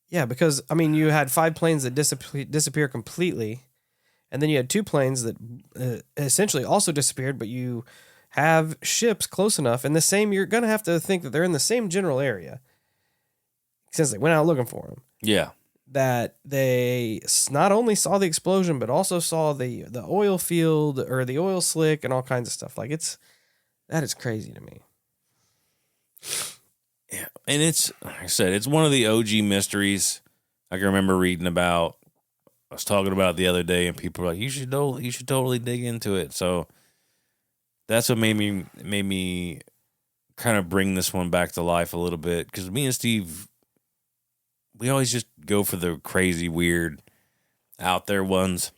B: Yeah, because I mean, you had 5 planes that disappear completely, and then you had 2 planes that essentially also disappeared. But you have ships close enough, and the same. You're gonna have to think that they're in the same general area, since they went out looking for them.
C: yeah.
B: That they not only saw the explosion, but also saw the oil field or the oil slick and all kinds of stuff. Like that is crazy to me.
C: Yeah. And it's, like I said, it's one of the OG mysteries I can remember reading about. I was talking about it the other day, and people were like, you should totally dig into it. So that's what made me kind of bring this one back to life a little bit. Because me and Steve, we always just go for the crazy, weird, out there ones.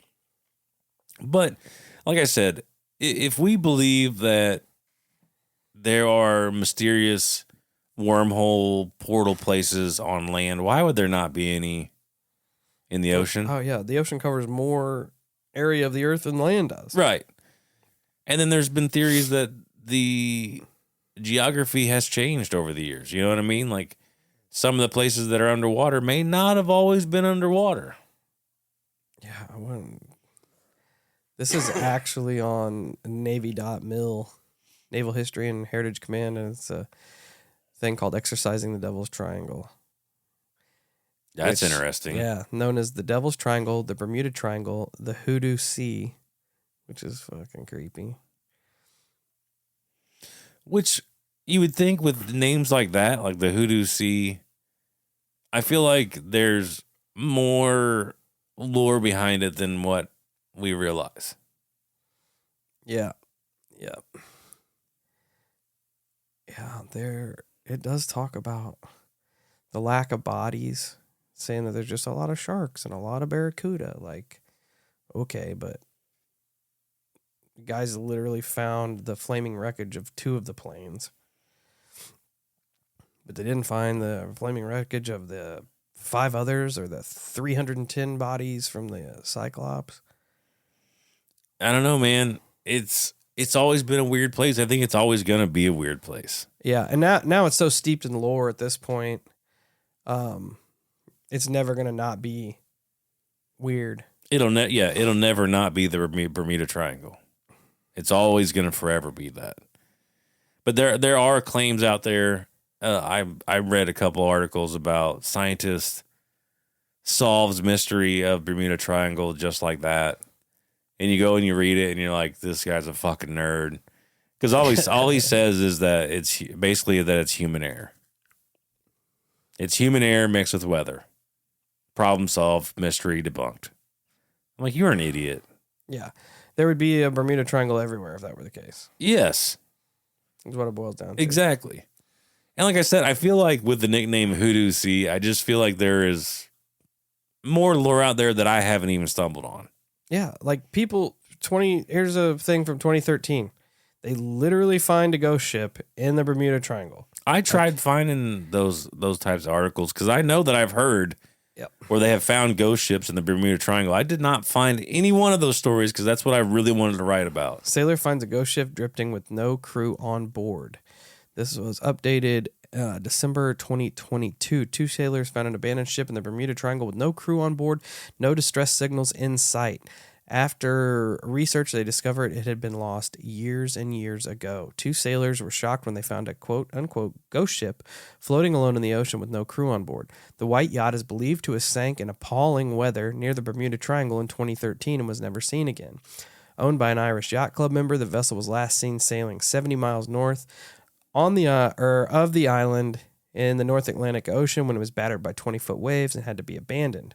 C: But like I said, if we believe that there are mysterious wormhole portal places on land, why would there not be any in the ocean?
B: Oh yeah, the ocean covers more area of the earth than land does.
C: Right. And then there's been theories that the geography has changed over the years. You know what I mean? Like, some of the places that are underwater may not have always been underwater.
B: Yeah, this is actually on Navy.mil, Naval History and Heritage Command, and it's a thing called Exercising the Devil's Triangle.
C: That's interesting.
B: Yeah, known as the Devil's Triangle, the Bermuda Triangle, the Hoodoo Sea, which is fucking creepy.
C: Which you would think with names like that, like the Hoodoo Sea, I feel like there's more lore behind it than what we realize.
B: Yeah. Yeah. Yeah, it does talk about the lack of bodies, saying that there's just a lot of sharks and a lot of barracuda. Like, okay, but guys literally found the flaming wreckage of 2 of the planes. But they didn't find the flaming wreckage of the 5 others or the 310 bodies from the Cyclops.
C: I don't know, man. It's always been a weird place. I think it's always going to be a weird place.
B: Yeah, and now it's so steeped in lore at this point. It's never going to not be weird.
C: It'll never not be the Bermuda Triangle. It's always going to forever be that. But there are claims out there. I read a couple articles about scientists solves mystery of Bermuda Triangle just like that. And you go and you read it and you're like, this guy's a fucking nerd. Because all he says is that it's basically that it's human error. It's human error mixed with weather. Problem solved, mystery debunked. I'm like, you're an idiot.
B: Yeah. There would be a Bermuda Triangle everywhere if that were the case.
C: Yes.
B: That's what it boils down to.
C: Exactly. And like I said, I feel like with the nickname Hoodoo Sea, I just feel like there is more lore out there that I haven't even stumbled on.
B: Yeah, like people, here's a thing from 2013. They literally find a ghost ship in the Bermuda Triangle.
C: I tried finding those types of articles because I know that I've heard where they have found ghost ships in the Bermuda Triangle. I did not find any one of those stories because that's what I really wanted to write about.
B: Sailor finds a ghost ship drifting with no crew on board. This was updated December 2022. 2 sailors found an abandoned ship in the Bermuda Triangle with no crew on board, no distress signals in sight. After research, they discovered it had been lost years and years ago. 2 sailors were shocked when they found a quote-unquote ghost ship floating alone in the ocean with no crew on board. The white yacht is believed to have sank in appalling weather near the Bermuda Triangle in 2013 and was never seen again. Owned by an Irish Yacht Club member, the vessel was last seen sailing 70 miles north of the island in the North Atlantic Ocean when it was battered by 20-foot waves and had to be abandoned.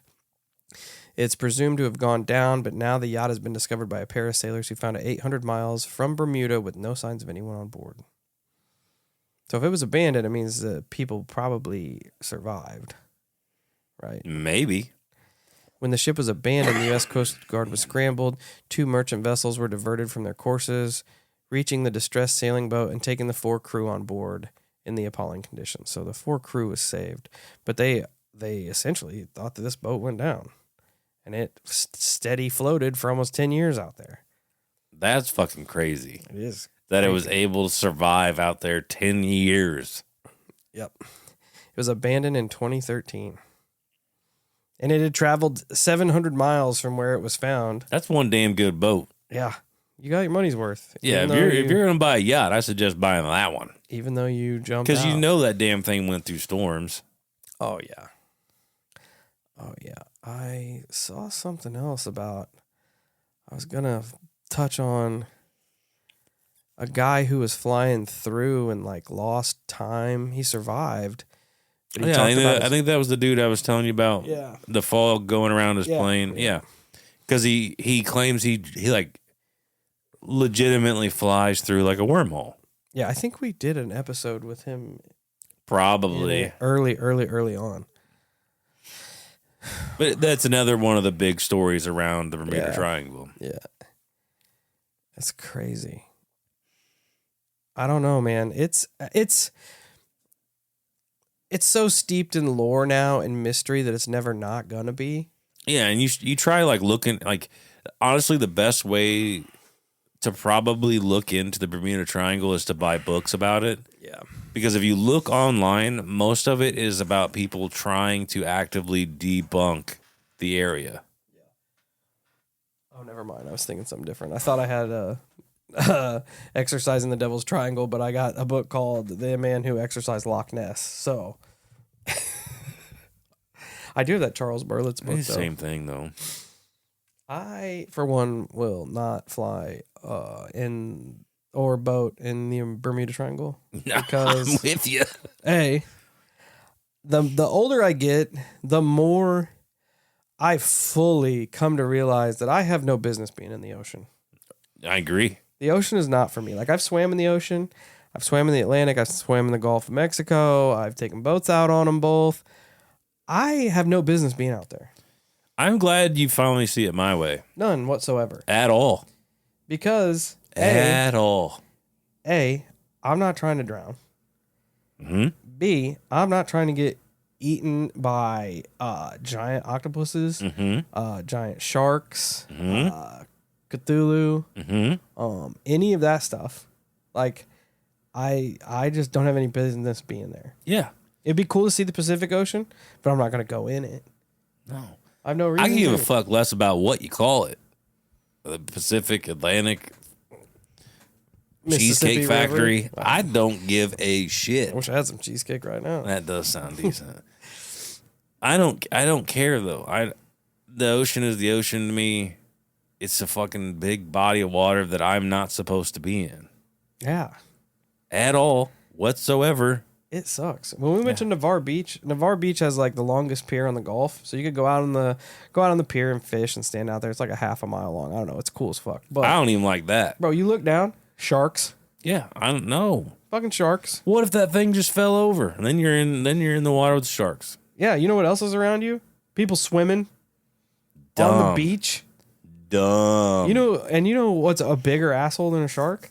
B: It's presumed to have gone down, but now the yacht has been discovered by a pair of sailors who found it 800 miles from Bermuda with no signs of anyone on board. So if it was abandoned, it means the people probably survived, right?
C: Maybe.
B: When the ship was abandoned, the U.S. Coast Guard was scrambled. 2 merchant vessels were diverted from their courses, reaching the distressed sailing boat and taking the 4 crew on board in the appalling conditions. So the 4 crew was saved, but they essentially thought that this boat went down, and it steady floated for almost 10 years out there.
C: That's fucking crazy.
B: It is.
C: That it was able to survive out there 10 years.
B: Yep. It was abandoned in 2013. And it had traveled 700 miles from where it was found.
C: That's one damn good boat.
B: Yeah. You got your money's worth.
C: Yeah, if you're going to buy a yacht, I suggest buying that one.
B: Even though you jumped out.
C: Because you know that damn thing went through storms.
B: Oh, yeah. Oh, yeah. I saw something else about... I was going to touch on a guy who was flying through and, like, lost time. He survived. But he
C: I think that was the dude I was telling you about.
B: Yeah.
C: The fog going around his plane. Yeah. Because he claims he like legitimately flies through like a wormhole.
B: Yeah, I think we did an episode with him.
C: Probably.
B: Early on.
C: But that's another one of the big stories around the Bermuda Triangle.
B: Yeah. That's crazy. I don't know, man. It's so steeped in lore now and mystery that it's never not gonna be.
C: Yeah, and you try like looking like honestly the best way to probably look into the Bermuda Triangle is to buy books about it.
B: Yeah.
C: Because if you look online, most of it is about people trying to actively debunk the area.
B: Oh, never mind. I was thinking something different. I thought I had Exercising the Devil's Triangle, but I got a book called The Man Who Exorcised Loch Ness. So I do have that Charles Burlett's book, though.
C: Same thing, though.
B: I, for one, will not fly in or boat in the Bermuda Triangle. Because
C: I'm with you.
B: The older I get, the more I fully come to realize that I have no business being in the ocean.
C: I agree.
B: The ocean is not for me. Like, I've swam in the ocean. I've swam in the Atlantic. I've swam in the Gulf of Mexico. I've taken boats out on them both. I have no business being out there.
C: I'm glad you finally see it my way.
B: None whatsoever.
C: At all.
B: Because,
C: At all.
B: A, I'm not trying to drown.
C: Mm-hmm.
B: B, I'm not trying to get eaten by giant octopuses, giant sharks, Cthulhu, any of that stuff. Like, I just don't have any business being there.
C: Yeah.
B: It'd be cool to see the Pacific Ocean, but I'm not going to go in it.
C: No.
B: I have no reason
C: I can give
B: to.
C: a fuck less about what you call it. The Pacific, Atlantic, Cheesecake Factory.
B: River.
C: I don't give a shit.
B: I wish I had some cheesecake right now.
C: That does sound decent. I don't care though. The ocean is the ocean to me. It's a fucking big body of water that I'm not supposed to be in.
B: Yeah.
C: At all, whatsoever.
B: It sucks. When we went to Navarre Beach has like the longest pier on the Gulf, so you could go out on the pier and fish and stand out there. It's like a half a mile long. I don't know. It's cool as fuck. But
C: I don't even like that.
B: bro, you look down, sharks.
C: Yeah, I don't know.
B: Fucking sharks.
C: What if that thing just fell over and then you're in the water with the sharks?
B: Yeah, you know what else is around you? People swimming on the beach.
C: Dumb.
B: You know what's a bigger asshole than a shark?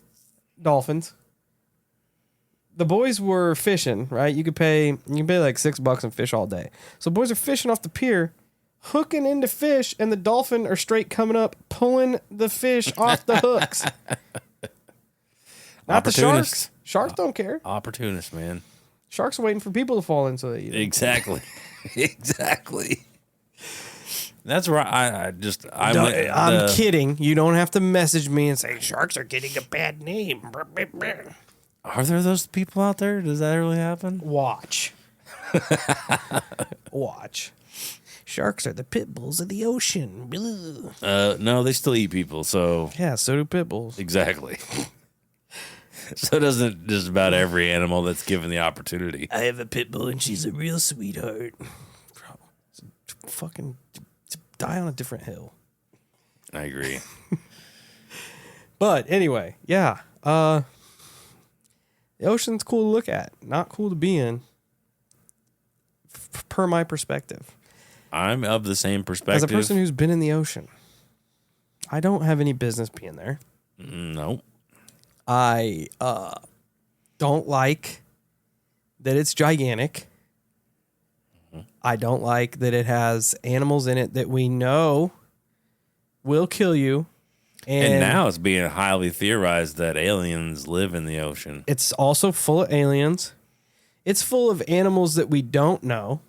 B: Dolphins. The boys were fishing, right? You can pay like $6 and fish all day. So boys are fishing off the pier, hooking into fish, and the dolphin are straight coming up, pulling the fish off the hooks. Not the sharks. Sharks don't care.
C: Opportunist, man.
B: Sharks are waiting for people to fall in so they eat them.
C: Exactly. Exactly. That's right.
B: I'm kidding. You don't have to message me and say sharks are getting a bad name.
C: Are there those people out there? Does that really happen?
B: Watch. Watch. Sharks are the pit bulls of the ocean.
C: No, they still eat people, so.
B: Yeah, so do pit bulls.
C: Exactly. So doesn't just about every animal that's given the opportunity.
B: I have a pit bull and she's a real sweetheart. Bro, fucking die on a different hill.
C: I agree.
B: But anyway, yeah. The ocean's cool to look at, not cool to be in, per my perspective.
C: I'm of the same perspective.
B: As a person who's been in the ocean, I don't have any business being there.
C: No.
B: I don't like that it's gigantic. I don't like that it has animals in it that we know will kill you.
C: And now it's being highly theorized that aliens live in the ocean.
B: It's also full of aliens. It's full of animals that we don't know.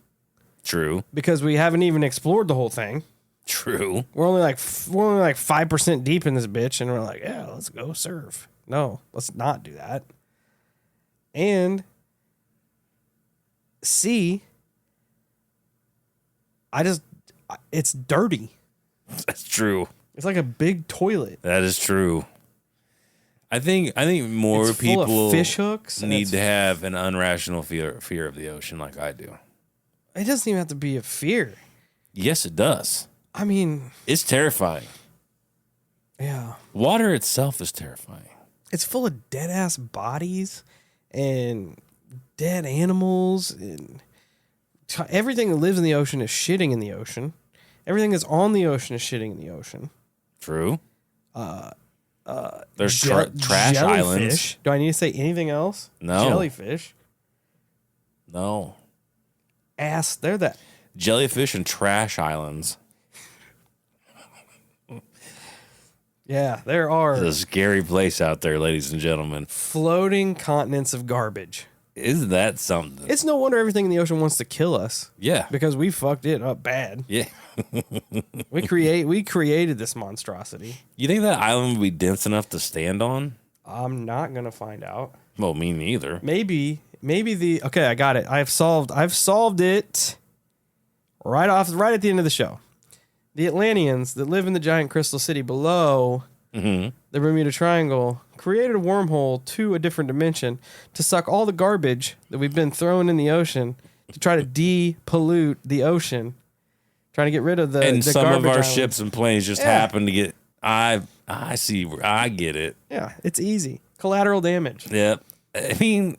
C: True.
B: Because we haven't even explored the whole thing.
C: True.
B: We're only like 5% deep in this bitch, and we're like, yeah, let's go surf. No, let's not do that. And C, it's dirty.
C: That's true.
B: It's like a big toilet.
C: That is true. I think more
B: It's full
C: people
B: of fish hooks.
C: need to have an irrational fear of the ocean like I do.
B: It doesn't even have to be a fear.
C: Yes, it does.
B: I mean,
C: It's terrifying.
B: yeah.
C: Water itself is terrifying.
B: It's full of dead ass bodies and dead animals, and everything that lives in the ocean is shitting in the ocean. Everything that's on the ocean is shitting in the ocean.
C: True. There's trash islands.
B: Do I need to say anything else?
C: No.
B: Jellyfish.
C: No.
B: Ass. They're that.
C: Jellyfish and trash islands.
B: Yeah, there are
C: It's a scary place out there, ladies and gentlemen.
B: floating continents of garbage.
C: Isn't that something?
B: It's no wonder everything in the ocean wants to kill us.
C: Yeah.
B: Because we fucked it up bad.
C: Yeah.
B: We created this monstrosity.
C: You think that island would be dense enough to stand on?
B: I'm not gonna find out.
C: Well, me neither.
B: Maybe okay, I got it. I've solved it right at the end of the show. The Atlanteans that live in the giant crystal city below the Bermuda Triangle created a wormhole to a different dimension to suck all the garbage that we've been throwing in the ocean to try to de-pollute the ocean, trying to get rid of the
C: And
B: the
C: some of
B: garbage
C: our
B: islands.
C: ships and planes just
B: Yeah.
C: happen to get. I see. I get it.
B: Yeah, it's easy. Collateral damage.
C: Yep. I mean,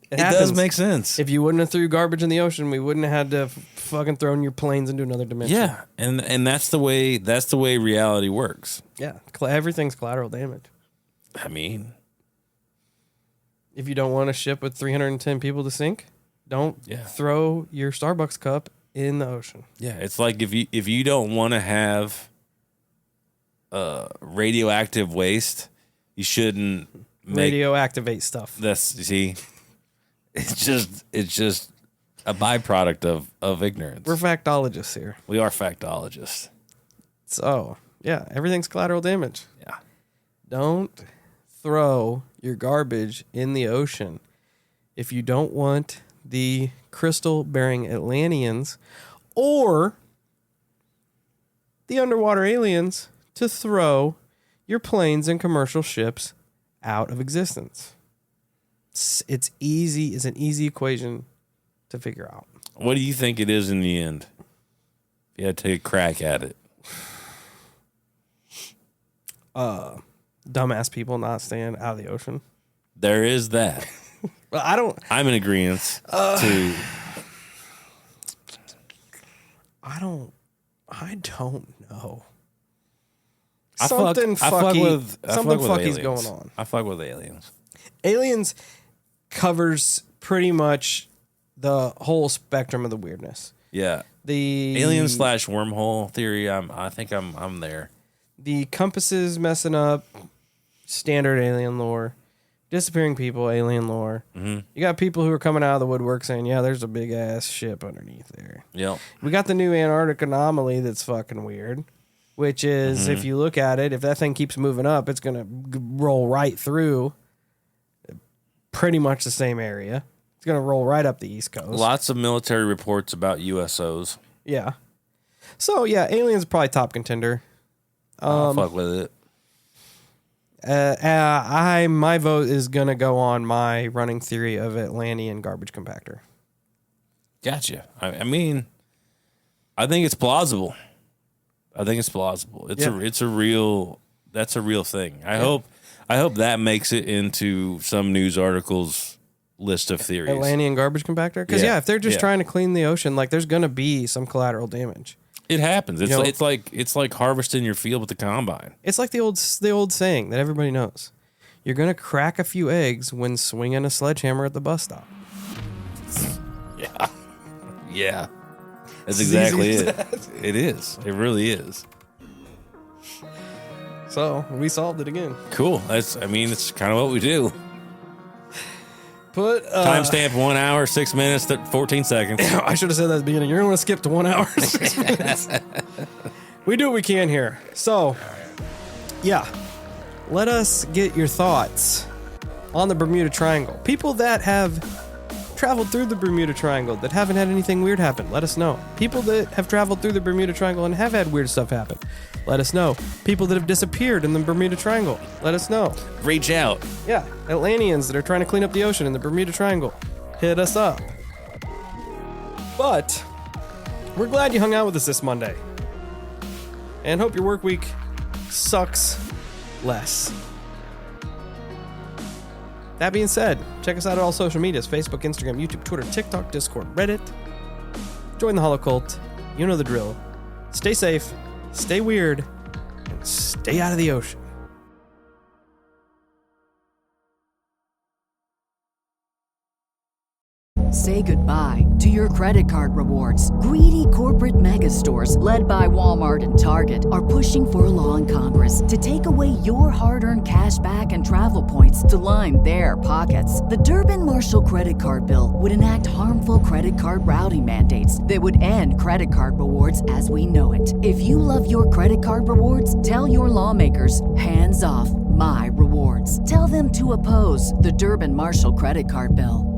C: it does
B: happens.
C: make sense.
B: If you wouldn't have threw garbage in the ocean, we wouldn't have had to fucking thrown your planes into another dimension.
C: Yeah, and that's the way reality works.
B: Yeah, everything's collateral damage.
C: I mean,
B: If you don't want a ship with 310 people to sink, don't
C: Yeah.
B: throw your Starbucks cup in the ocean.
C: yeah, it's like if you don't want to have radioactive waste, you shouldn't make
B: Radioactivate stuff.
C: this. You see, it's just a byproduct of ignorance.
B: We're factologists here.
C: We are factologists.
B: So, yeah, everything's collateral damage.
C: Yeah.
B: Don't throw your garbage in the ocean if you don't want the crystal-bearing Atlanteans or the underwater aliens to throw your planes and commercial ships out of existence. It's easy. It's an easy equation to figure out.
C: What do you think it is in the end? If you had to take a crack at it.
B: Dumbass people not staying out of the ocean.
C: There is that.
B: Well,
C: I'm in agreement to.
B: I don't know.
C: I
B: Something
C: fuck with
B: fucky's
C: aliens.
B: going on.
C: I fuck with aliens.
B: Aliens covers pretty much the whole spectrum of the weirdness.
C: Yeah.
B: The
C: Alien / wormhole theory. I think I'm there.
B: The compasses messing up, standard alien lore. Disappearing people, alien lore.
C: Mm-hmm.
B: You got people who are coming out of the woodwork saying, yeah, there's a big ass ship underneath there.
C: Yep.
B: We got the new Antarctic anomaly that's fucking weird, which is, if you look at it, if that thing keeps moving up, it's going to roll right through pretty much the same area. It's going to roll right up the East Coast.
C: Lots of military reports about USOs.
B: Yeah. So, yeah, aliens probably top contender.
C: I'll fuck with it.
B: My vote is going to go on my running theory of Atlantean garbage compactor.
C: Gotcha. I mean, I think it's plausible. It's a real. That's a real thing. I hope that makes it into some news articles list of theories.
B: Atlantean garbage compactor? Because if they're just
C: Yeah.
B: trying to clean the ocean, like there's gonna be some collateral damage.
C: It happens. It's
B: You know-
C: it's like harvesting your field with the combine.
B: It's like the old saying that everybody knows. You're gonna crack a few eggs when swinging a sledgehammer at the bus stop.
C: Yeah. That's
B: It's
C: exactly
B: easy
C: it. It is. It really is.
B: So we solved it again.
C: Cool. It's kind of what we do.
B: Put
C: Timestamp 1 hour, 6 minutes, 14 seconds.
B: I should have said that at the beginning. You're gonna want to skip to 1 hour, 6 minutes. We do what we can here. So, let us get your thoughts on the Bermuda Triangle. People that have traveled through the Bermuda Triangle that haven't had anything weird happen, let us know. People that have traveled through the Bermuda Triangle and have had weird stuff happen, let us know. People that have disappeared in the Bermuda Triangle, let us know.
C: Reach out.
B: Yeah, Atlanteans that are trying to clean up the ocean in the Bermuda Triangle, hit us up. But we're glad you hung out with us this Monday, and hope your work week sucks less. That being said, check us out on all social medias: Facebook, Instagram, YouTube, Twitter, TikTok, Discord, Reddit. Join the Holocult. You know the drill. Stay safe, stay weird, and stay out of the ocean.
A: Say goodbye to your credit card rewards. Greedy corporate mega stores, led by Walmart and Target, are pushing for a law in Congress to take away your hard-earned cash back and travel points to line their pockets. The Durbin-Marshall credit card bill would enact harmful credit card routing mandates that would end credit card rewards as we know it. If you love your credit card rewards, tell your lawmakers, hands off my rewards. Tell them to oppose the Durbin-Marshall credit card bill.